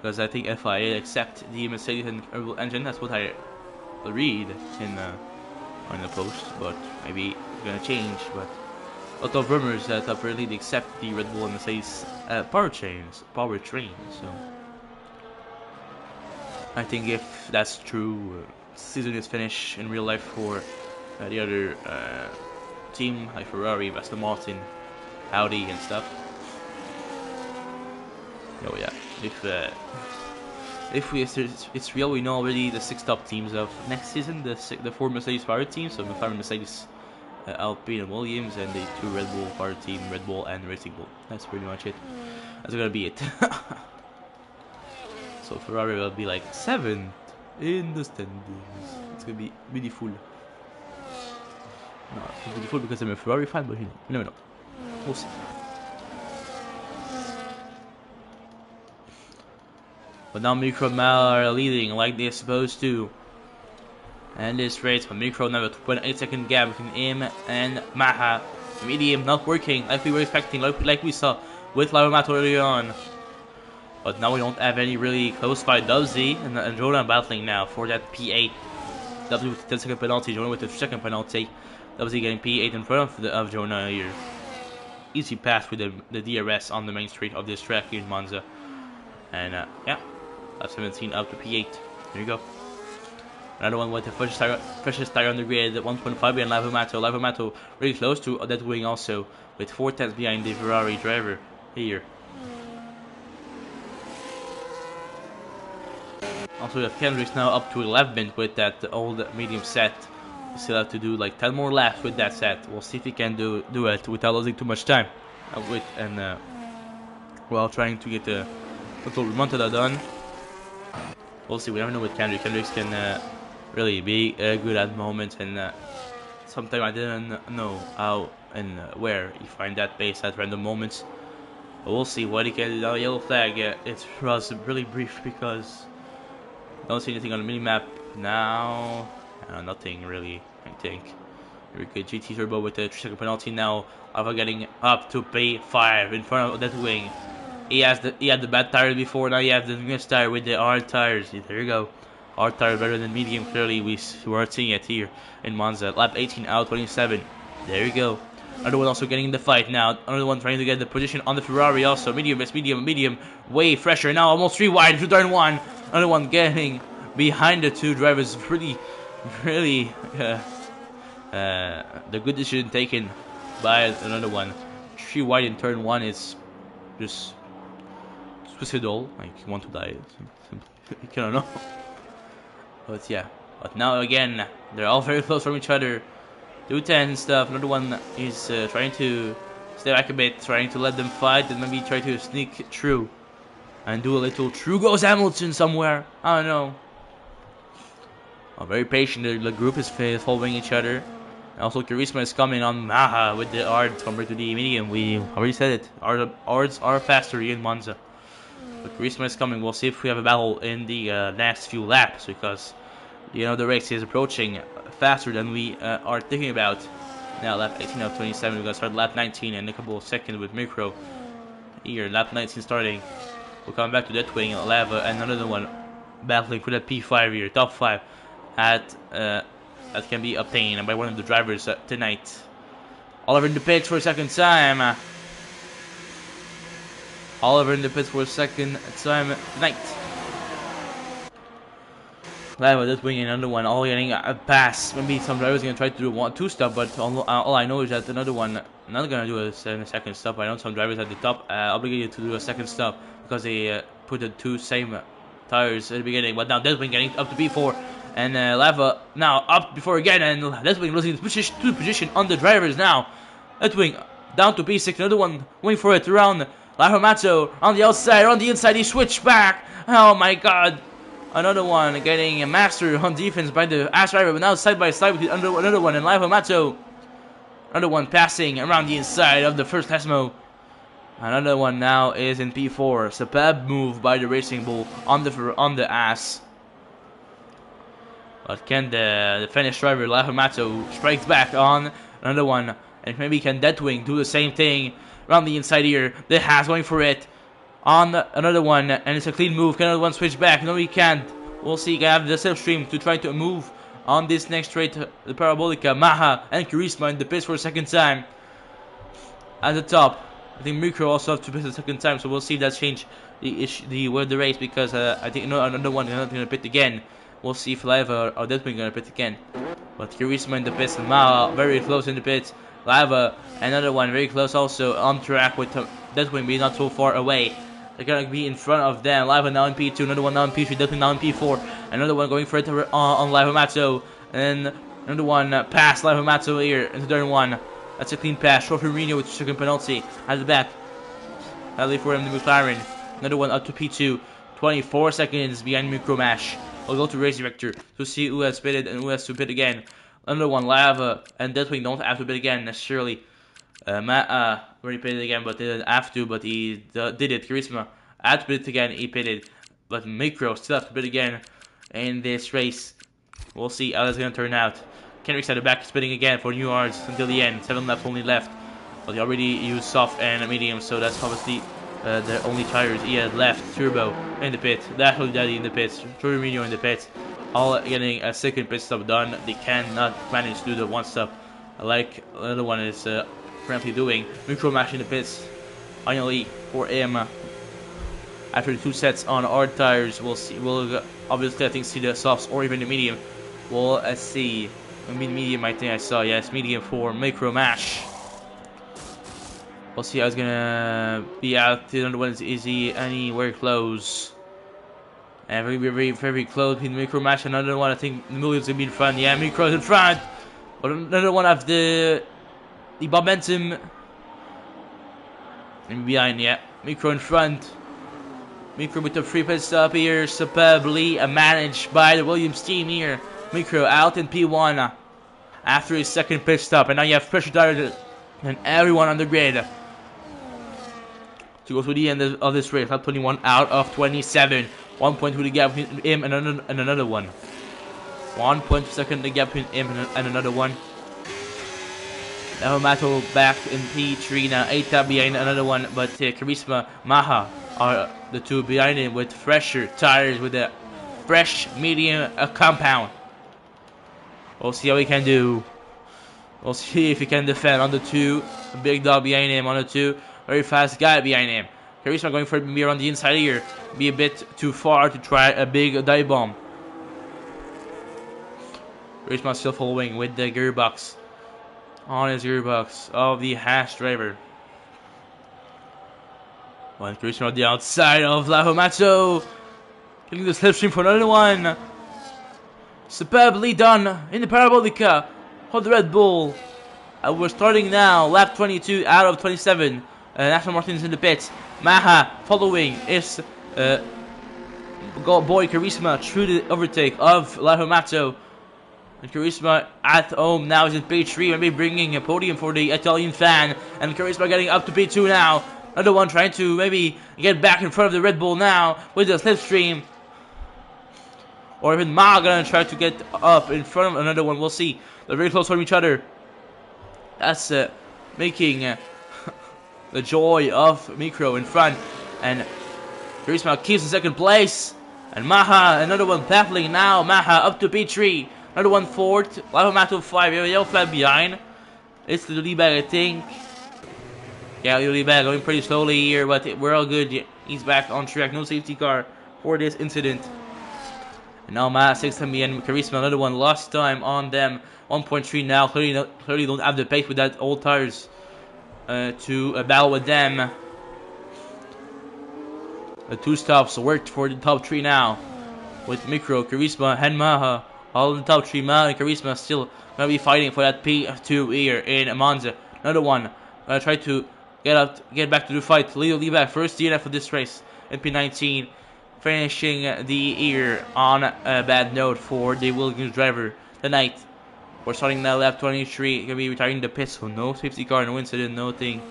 Because I think FIA accept the Mercedes and Red Bull engine. That's what I read in on the post, but maybe it's gonna change. But a lot of rumors that apparently they accept the Red Bull and Mercedes powertrain. So I think if that's true, season is finished in real life for the other team like Ferrari, Aston Martin, Audi, and stuff. Oh yeah, if it's real, we know already the 6 top teams of next season. The 4 Mercedes power teams, so McLaren, Mercedes, Alpine, and Williams, and the 2 Red Bull power team, Red Bull and Racing Bull. That's pretty much it. That's gonna be it. So Ferrari will be like 7th in the standings. It's gonna be beautiful. No, it's beautiful because I'm a Ferrari fan, but you never know. We'll see. But now Micro and Mal are leading like they're supposed to. And this race for Micro now a 2.8-second gap between him and Maha. Medium not working like we were expecting, like we saw with Lavomato earlier on. But now we don't have any really close fight. Dubsy and Jonah battling now for that P8. Dubsy with the 10-second penalty, Jonah with the 2nd penalty. Dubsy getting P8 in front of Jonah here. Easy pass with the DRS on the main street of this track here in Monza. And yeah, lap 17 up to P8. There you go. Another one with the freshest tire on the grid, 1.5 behind Lavomato. Lavomato really close to that wing also, with 4 tenths behind the Ferrari driver here. Also, we have Kendrick's now up to 11 with that old medium set. We still have to do like 10 more laps with that set. We'll see if he can do it without losing too much time. While trying to get the little remontada done. We'll see. We never know with Kendrick. Kendrick can really be good at moments, and sometimes I didn't know how and where he find that pace at random moments. But we'll see what he can do. Now, yellow flag. It's for us really brief because I don't see anything on the minimap now. Nothing really, I think. Very good. GT Turbo with the 3-second penalty now. Alpha getting up to P5 in front of that wing. He had the bad tire before. Now he has the newest tire with the hard tires. There you go. Hard tire better than medium. Clearly, we were seeing it here in Monza. Lap 18 out 27. There you go. Another one also getting in the fight now. Another one trying to get the position on the Ferrari also. Medium, medium. Way fresher now. Almost 3 wide to turn 1. Another one getting behind the two drivers. Really, the good decision taken by another one. 3 wide in turn 1 is just suicidal. Like, you want to die. You cannot know. But yeah. But now again, they're all very close from each other. 210 and stuff. Another one is trying to stay back a bit, trying to let them fight, and maybe try to sneak through and do a little through goes Hamilton somewhere. I don't know. Very patient. The group is following each other. Also, Charisma is coming on Maha with the ards compared to the medium. We already said it. Ards are faster in Monza. But Charisma is coming. We'll see if we have a battle in the next few laps because the race is approaching faster than we are thinking about. Now, lap 18 of 27. We're gonna start lap 19 in a couple of seconds with Micro. Here, lap 19 starting. We'll come back to that wing, Lava, and another one battling for that P5 here, top 5 that can be obtained by one of the drivers tonight. Oliver in the pits for a second time. Oliver in the pits for a second time tonight. Lava this wing and another one, all getting a pass. Maybe some drivers are gonna try to do 1-2 stuff, but all I know is that another one not gonna do a second stop. I know some drivers at the top obligated to do a second stop because they put the 2 same tires at the beginning. But now Deathwing getting up to P4, and Lava now up before again, and Deathwing losing position on the drivers now. Deathwing down to P6, another one waiting for it around Lava Matzo on the outside, on the inside. He switched back. Oh my God. Another one getting a master on defense by the Ash driver, but now side by side with another one, and Lava Matzo. Another one passing around the inside of the first Tesmo. Another one now is in P4. Superb move by the Racing Bull on the ass. But can the Finnish driver Lava Matzo strikes back on another one, and maybe can Deathwing do the same thing around the inside here? The Haas going for it on another one, and it's a clean move. Can another one switch back? No, he can't. We'll see. Can have the slipstream to try to move on this next straight. The Parabolica, Maha, and Charisma in the pits for a second time. At the top, I think Mikro also have to pit the second time, so we'll see if that change the race because I think another one is not going to pit again. We'll see if Lava or Deathwing going to pit again. But Charisma in the pits, and Maha very close in the pits. Lava, another one very close also on track with Deathwing being not so far away. They're gonna be in front of them. Lava now in P2, another one now in P3, Deathwing now in P4, another one going for it on Lava Matzo, and another one past Lava Matzo here into turn 1. That's a clean pass. Short Firmino with 2-second penalty at the back. Sadly for him, the McLaren. Another one up to P2, 24 seconds behind Micro Mash. We'll go to Race Director to see who has pitted and who has to pit again. Another one, Lava and Deathwing don't have to pit again necessarily. Already pitted again, but didn't have to, but he did it. Charisma had to pit again, he pitted, but Micro still has to pit again in this race. We'll see how that's gonna turn out. Kendrick's at the back, spinning again for new yards until the end. 7 laps only left, but he already used soft and medium, so that's obviously the only tires he had left. Turbo in the pit, Dazzle Daddy in the pits, Torino in the pits, all getting a second pit stop done. They cannot manage to do the one stop like another one is currently doing. Micro Mash in the pits, finally for him. After the 2 sets on hard tires, we'll see. We'll obviously I think see the softs or even the medium. We'll see. Medium, I think I saw. Yes, medium for Micro Mash. We'll see how it's gonna be out. The other one is he anywhere close. And very close between Micro match. Another one, I think Millions gonna be in front. Yeah, Micro's in front. But another one of the momentum. And behind, yeah. Micro in front. Micro with the free pit stop here. Superbly managed by the Williams team here. Micro out in P1 after his second pit stop. And now you have pressure tires and everyone on the grid to go to the end of this race. Lap 21 out of 27. 1 point to the gap between him and another one. 1 point per second the gap between him and another one. Now Mato back in P3 now. 8 tap behind another one. But Charisma, Maha are the two behind him with fresher tires with a fresh medium compound. We'll see how he can do. We'll see if he can defend on the two. A big dog behind him on the two. Very fast guy behind him. Charisma going for me on the inside here. Be a bit too far to try a big dive bomb. Charisma still following with the gearbox. On his gearbox of the Haas driver. One Charisma on the outside of Lahomato. Getting the slipstream for another one. Superbly done in the Parabolica of the Red Bull. We're starting now. Lap 22 out of 27. Aston Martin's in the pits. Maha following is boy Charisma through the overtake of Lahomato. And Charisma at home now is in P3, maybe bringing a podium for the Italian fan. And Charisma getting up to P2 now. Another one trying to maybe get back in front of the Red Bull now with the slipstream. Or even Ma gonna try to get up in front of another one. We'll see. They're very close from each other. That's making the joy of Micro in front. And Charisma keeps in second place. And Maha, another one battling now. Maha up to P3. Another one fourth. Lahomato 5. Yellow flag behind. It's the lead back, I think. Yeah, lead back going pretty slowly here, but we're all good. He's back on track. No safety car for this incident. And now Maha 6 time behind Charisma. Another one lost time on them. 1.3 now. Clearly don't have the pace with that old tires to battle with them. The two stops worked for the top 3 now. With Micro, Charisma, and Maha. All in the top 3. Maha and Charisma still going to be fighting for that P2 here in Monza. Another one. Try to get back to the fight. Lead back. First DNF for this race in P19. Finishing the year on a bad note for the Williams driver tonight. We're starting now lap 23. Going to be retiring the pits. So no safety car, no incident, no thing.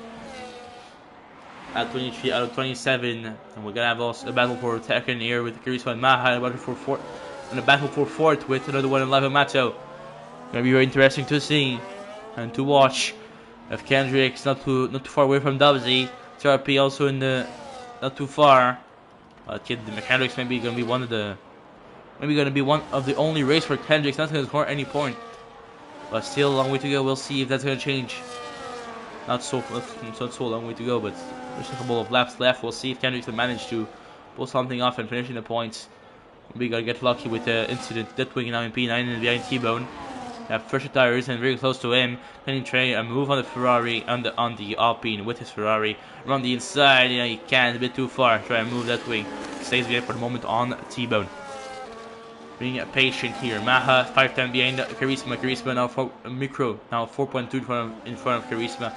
At 23 out of 27. And we're going to have also a battle for second here with Charisma and Maha. A battle for fourth. And a battle for fourth with another one in Lahomato. Going to be very interesting to see and to watch. If Kendrick's not too far away from Dubsy. TRP also in the not too far. The mechanics maybe gonna be one of the only race where Kendrick's not gonna score any point. But still a long way to go. We'll see if that's gonna change. Not so long way to go, but there's a couple of laps left. We'll see if Kendrick's can manage to pull something off and finish in the points. We gotta get lucky with the incident. Deathwing now in P9 and behind T-Bone. Have fresher tires and very close to him. Can he try a move on the Ferrari on the Alpine with his Ferrari around the inside? Yeah, he can't. A bit too far. Try and move that wing. Stays behind for the moment on T-Bone. Being patient here. Maha 5 times behind Charisma. Charisma now for Micro. Now 4.2 in front of Charisma.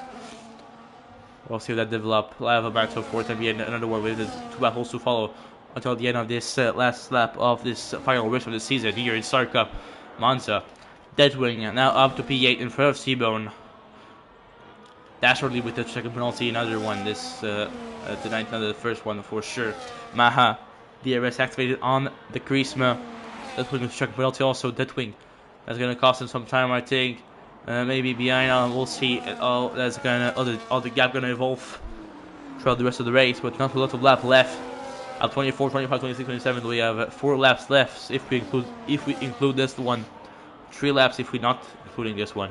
We'll see how that develop. Lava back to 4 times behind another one with the 2 battles to follow until the end of this last lap of this final race of the season here in Star Cup Monza. Deadwing now up to P8 in front of T-Bone. Dashboardly with the second penalty, another one. This tonight, another the first one for sure. Maha, DRS activated on the Charisma. Deadwing with the second penalty also. Deadwing. That's gonna cost him some time, I think. Maybe behind. We'll see. That's gonna all the gap gonna evolve throughout the rest of the race, but not a lot of lap left. At 24, 25, 26, 27, we have 4 laps left if we include this one. 3 laps if we're not including this one.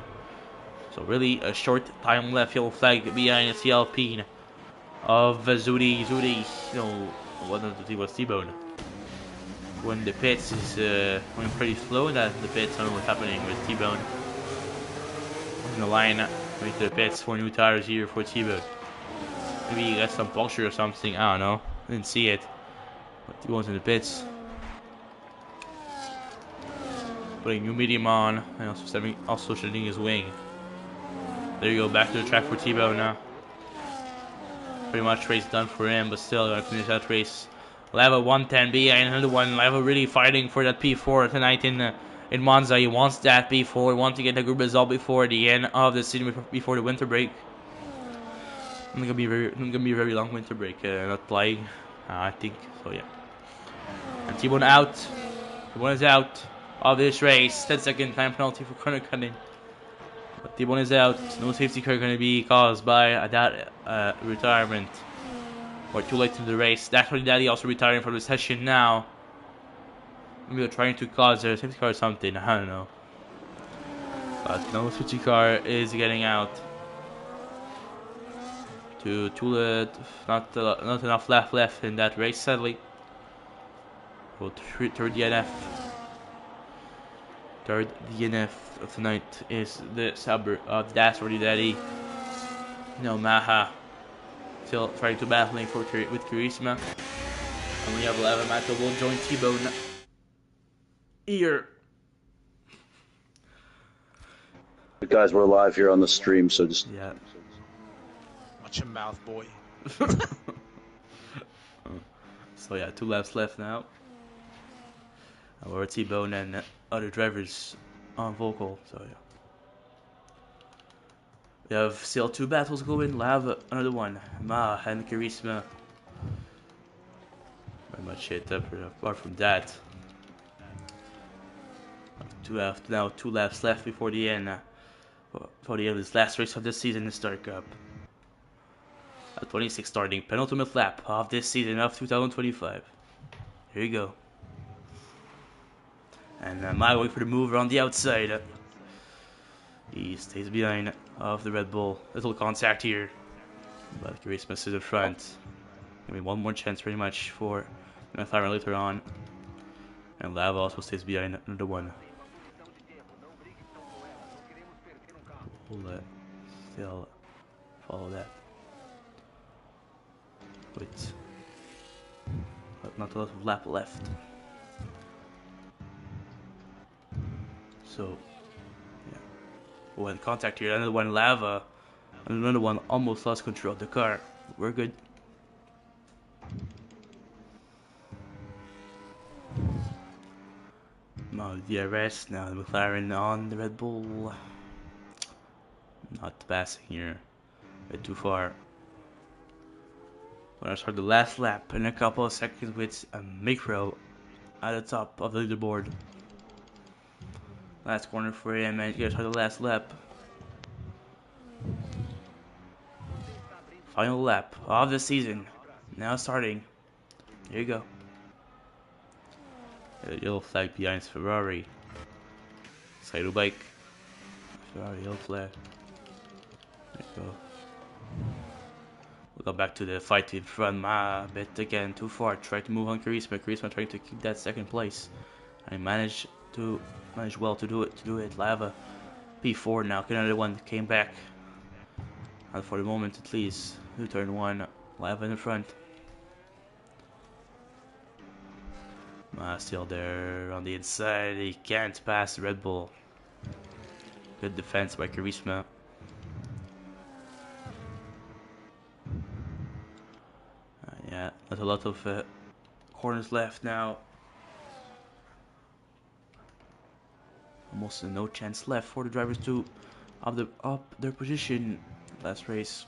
So really a short time left. Yellow flag behind the Alpine of Zudi. One of the team was T-Bone. When the pits is going pretty slow in the pits. I don't know what's happening with T-Bone. In the line with the pits for new tires here for T-Bone. Maybe he got some puncture or something. I don't know. Didn't see it. But T-Bone's in the pits. Putting new medium on and also shifting his wing. There you go, back to the track for T-Bone now. Pretty much race done for him, but still gonna finish that race. Lava 110B and another one. Lava really fighting for that P4 tonight in Monza. He wants that P4. He wants to get the group result before the end of the season, before the winter break. It's gonna be a very long winter break. Not playing, I think so. Yeah. And T-Bone out. T-Bone is out of this race. 10-second time penalty for corner cutting. But T-Bone is out. No safety car going to be caused by that retirement. Or too late in the race. Actually, Daddy also retiring from the session now. Maybe they're trying to cause a safety car or something. I don't know. But no safety car is getting out. Not enough left in that race, sadly. Well, third DNF. Third DNF of tonight is the Saber of That's Already Daddy. No, Maha still trying to battling with Charisma. And we have 11 Mato will join T-Bone here. Guys, we're live here on the stream, so just watch your mouth, boy. So yeah, 2 laps left now. We're T-Bone and other drivers on vocal. So yeah. We have still 2 battles going. Lava, another one. Ma and Charisma. Very much it apart from that. 2 laps left before the end. For the end of this last race of this season in Star Cup. 26 starting, penultimate lap of this season of 2025. Here you go. And Ma going for the move around the outside. He stays behind of the Red Bull. Little contact here. But Charisma is in front. Give me one more chance pretty much for McLaren later on. And Lava also stays behind another one. We'll still follow that. With not a lot of lap left. So yeah. One contact here, another one Lava, and another one almost lost control of the car. We're good. Now the DRS, now the McLaren on the Red Bull. Not passing here. A bit too far. We're gonna start the last lap in a couple of seconds with a micro at the top of the leaderboard. Last corner for him, and you gotta start the last lap. Final lap of the season. Now starting. Here you go. Yellow flag behind Ferrari. Side of bike. Ferrari yellow flag. There you go. We'll go back to the fight in front. A bit again, too far. Try to move on Charisma. Charisma trying to keep that second place. And managed well to do it. Lava P4 now. Another one came back. And for the moment at least. Turn 1. Lava in the front. Still there on the inside. He can't pass Red Bull. Good defense by Charisma. Yeah, there's a lot of corners left now. Almost no chance left for the drivers to up their position last race.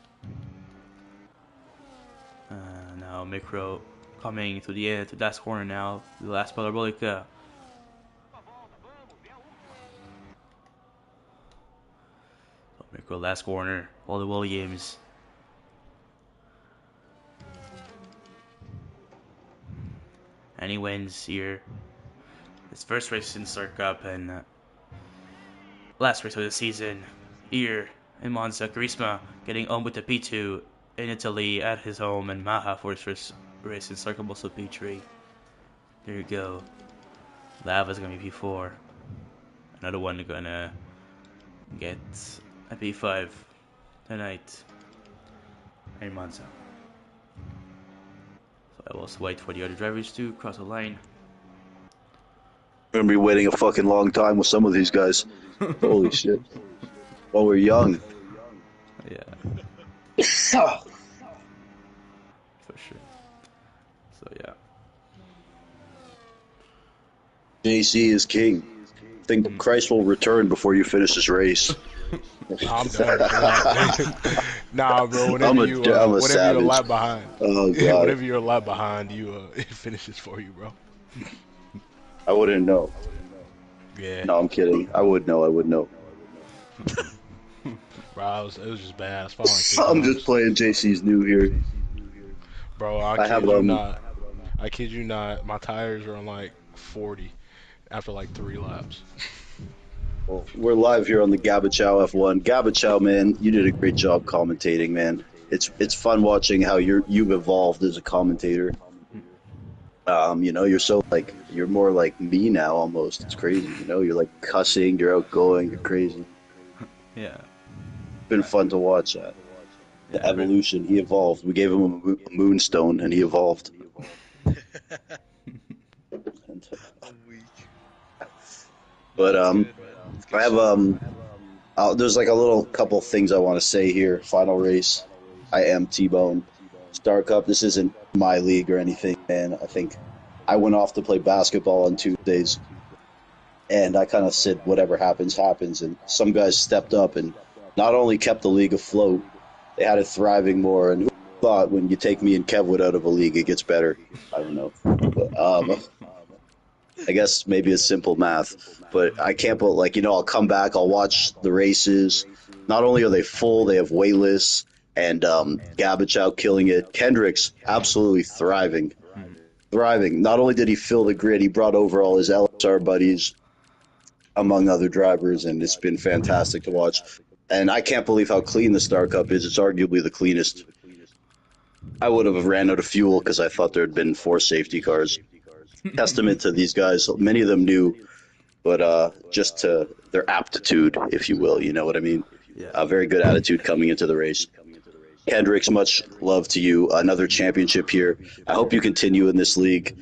Now Micro coming to the end to that corner now. The last parabolica. Micro last corner. All the Williams. And he wins here. His first race in Star Cup and last race of the season here in Monza. Charisma getting on with the P2 in Italy at his home, and Maha for his first race in Star Cup also P3. There you go. Lava's gonna be P4. Another one gonna get a P5 tonight in Monza. So I will also wait for the other drivers to cross the line. gonna be waiting a fucking long time with some of these guys. Holy shit. While we're young. Yeah, Oh, for sure. So yeah. JC is king. I think Christ will return before you finish this race. I'm done. Nah, bro. I'm Whenever a you're a savage. lap behind, Oh god. whenever you're a lap behind, it finishes for you, bro. I wouldn't know. Yeah, No, I'm kidding. I would know. I would know. bro. It was just bad. I was following like three I'm just times, playing JC's new here. bro. I I have kid you not. I kid you not. My tires are on like 40 after like 3 laps. well, we're live here on the Gabachow F1. Gabachow, man, you did a great job commentating, man. It's fun watching how you've evolved as a commentator. You're so like you're more like me now almost. It's crazy, You're like cussing, you're outgoing, you're crazy. Yeah. Been fun to watch that. The Yeah. evolution. He evolved. We gave him a moonstone, and he evolved. And, I'm weak. but It's good, man. It's good I have shit. there's like a little couple things I want to say here. Final race. I am T-Bone. Star Cup. This isn't my league or anything, man. I think I went off to play basketball on Tuesdays, and I kind of said whatever happens, happens. And some guys stepped up and not only kept the league afloat, they had it thriving more. And who thought when you take me and Kevwood out of a league, it gets better? I don't know. But, I guess maybe it's simple math, but I can't put I'll come back, I'll watch the races. Not only are they full, they have wait lists, and Gabbage out killing it. Kendrick's absolutely thriving, Mhm. thriving. Not only did he fill the grid, he brought over all his LSR buddies, among other drivers, and it's been fantastic to watch. And I can't believe how clean the Star Cup is. It's arguably the cleanest. I would have ran out of fuel because I thought there had been 4 safety cars. Testament to these guys. Many of them new, but just to their aptitude, if you will. You know what I mean? Yeah. A very good attitude coming into the race. Kendricks, much love to you. Another championship here. I hope you continue in this league,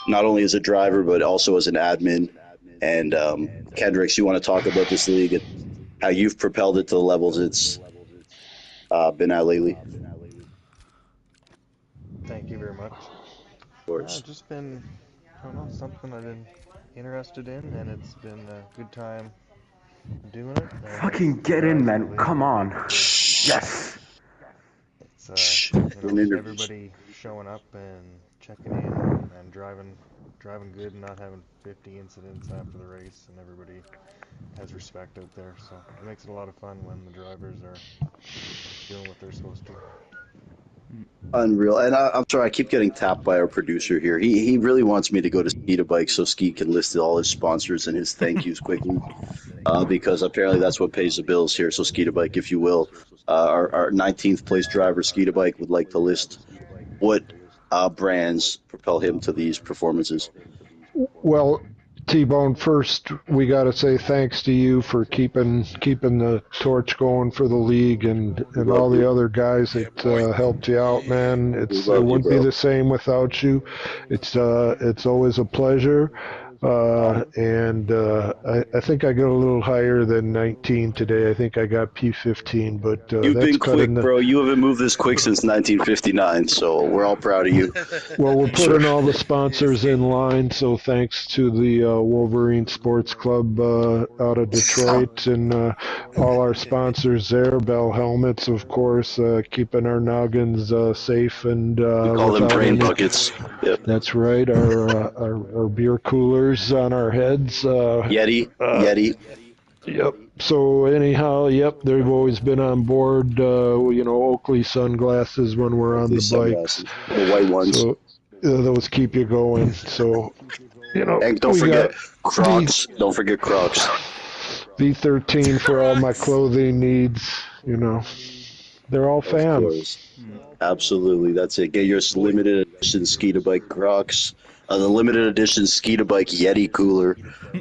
not only as a driver, but also as an admin. And Kendricks, you want to talk about this league and how you've propelled it to the levels it's been at lately? Of Thank you very much. course. Just been, I don't know, something I've been interested in, and it's been a good time doing it. And Fucking get in, man. surprisingly, Come on. Shh. Yes. it's Shh. everybody showing up and checking in and driving good and not having 50 incidents after the race, and everybody has respect out there. So it makes it a lot of fun when the drivers are doing what they're supposed to. Unreal. And I'm sorry, I keep getting tapped by our producer here. He really wants me to go to Skeeta Bike so Skeet can list all his sponsors and his thank yous quickly, because apparently that's what pays the bills here. So Skeeta Bike, if you will, our 19th place driver, Skeeta Bike, would like to list what brands propel him to these performances. Well, T-Bone, first we got to say thanks to you for keeping the torch going for the league and all the other guys that helped you out, man. We It love you, wouldn't be bro. the same without you. It's always a pleasure. I think I got a little higher than 19 today. I think I got P15, but You've that's been cut in quick, the. bro. You haven't moved this quick since 1959, so we're all proud of you. Well, we're Sure. putting all the sponsors in line, so thanks to the Wolverine Sports Club out of Detroit and all our sponsors there, Bell Helmets, of course, keeping our noggins safe and We call them without brain any. buckets. Yep. That's right, our beer coolers on our heads. Yeti. Uh, Yeti. Yep. So anyhow, yep, they've always been on board. Oakley sunglasses when we're on Oakley the bikes. sunglasses. The white ones. So those keep you going. So And don't we forget got Crocs. Don't forget Crocs. V13 for all my clothing needs. They're all Of fam. course. Absolutely. That's it. Get your limited edition Skeeta Bike Crocs. The limited edition Skeeta Bike Yeti cooler,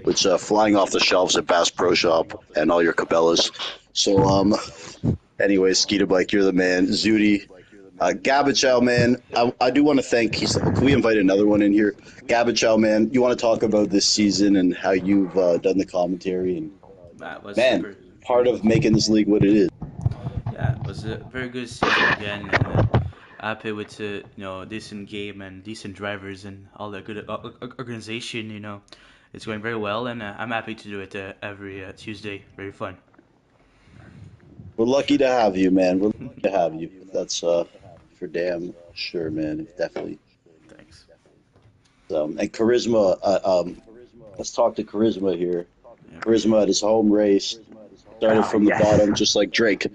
which flying off the shelves at Bass Pro Shop and all your Cabela's. So, anyway, Skeeta Bike, you're the man. Zudi, Gabachow, man, I do want to thank. Can we invite another one in here? Gabachow, man, you want to talk about this season and how you've done the commentary and That was man, super part super of cool. making this league what it is. Yeah, it was a very good season again, and happy with decent game and decent drivers and all the good organization. It's going very well, and I'm happy to do it every Tuesday. Very fun. We're lucky Sure. to have you, man. We're lucky to have you. That's for damn sure, man. Definitely. Thanks. And Charisma, let's talk to Charisma here. Yeah, for sure. Charisma at his home race started Oh, from the yes. bottom, just like Drake,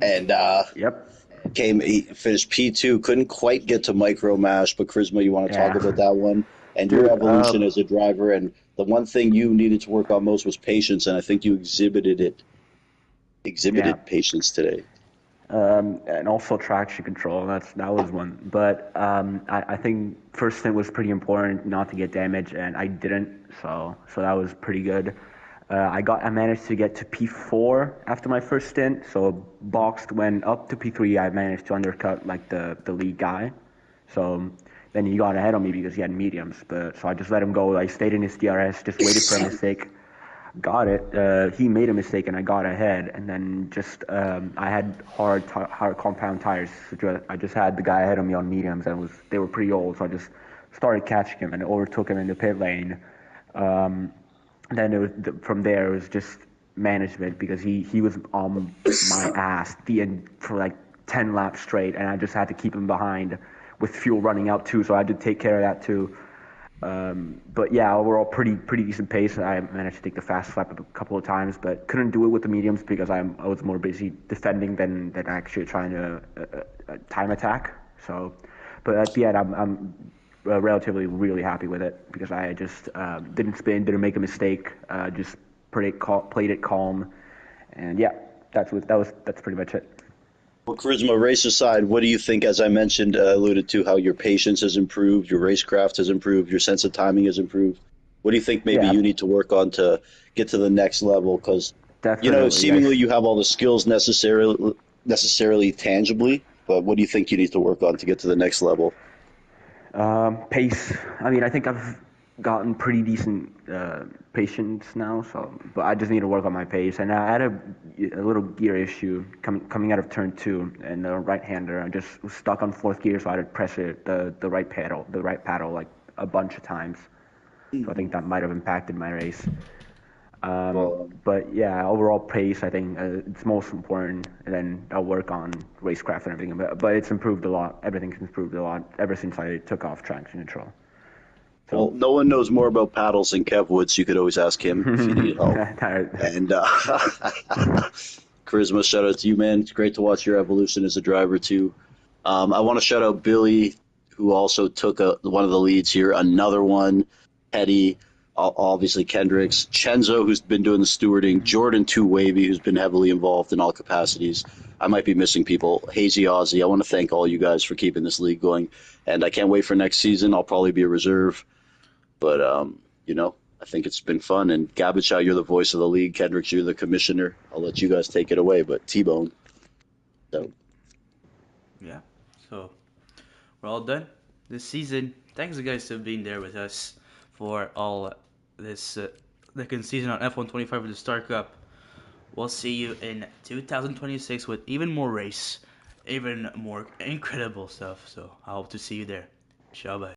and Yep. he finished P2. Couldn't quite get to Micro Mash, but Charisma, you want to talk Yeah. about that one and your Dude, evolution as a driver. And the one thing you needed to work on most was patience, and I think you yeah. exhibited patience today. And also traction control. That was one. But I think first stint was pretty important not to get damaged, and I didn't. So that was pretty good. I managed to get to P4 after my first stint. So boxed went up to P3. I managed to undercut like the lead guy. So then he got ahead of me because he had mediums. But so I just let him go. I stayed in his DRS, just waited for a mistake. Got it. He made a mistake and I got ahead, and then just I had hard compound tires. So I just had the guy ahead of me on mediums, and they were pretty old, so I just started catching him and overtook him in the pit lane. Um, then from there it was just management because he was on my ass the end for like 10 laps straight, and I just had to keep him behind with fuel running out too, so I had to take care of that too. But yeah, overall pretty decent pace. I managed to take the fast lap a couple of times, but couldn't do it with the mediums because I was more busy defending than actually trying to time attack. So, but at the end, I'm relatively really happy with it because I just didn't spin, didn't make a mistake, just played it calm, and yeah, that's pretty much it. Well, Charisma, race aside, what do you think, as I mentioned, alluded to, how your patience has improved, your racecraft has improved, your sense of timing has improved? What do you think maybe Yeah, you need to work on to get to the next level? Because, definitely. seemingly you have all the skills necessarily tangibly, but what do you think you need to work on to get to the next level? Pace. I mean, I think I've gotten pretty decent patience now, but I just need to work on my pace. And I had a little gear issue coming out of turn two, and the right-hander. I just was stuck on fourth gear, so I had to press the right paddle like a bunch of times. So I think that might have impacted my race. Well, But yeah, overall pace, I think it's most important, and then I'll work on racecraft and everything. But it's improved a lot. Everything's improved a lot ever since I took off traction control. well, So, no one knows more about paddles than Kev Woods. So you could always ask him if you need help. And Charisma, shout out to you, man. It's great to watch your evolution as a driver too. I want to shout out Billy, who also took one of the leads here. Another one, Hetty, obviously Kendricks, Chenzo, who's been doing the stewarding, Jordan Two Wavy, who's been heavily involved in all capacities. I might be missing people. Hazy Ozzy. I want to thank all you guys for keeping this league going, and I can't wait for next season. I'll probably be a reserve, but I think it's been fun. And Gabichow, you're the voice of the league. Kendricks, you're the commissioner. I'll let you guys take it away. But T-Bone, so Yeah. So we're all done this season. Thanks, guys, for being there with us for all this second season on F125 with the Star Cup. We'll see you in 2026 with even more race, even more incredible stuff. So I hope to see you there. Ciao, bye.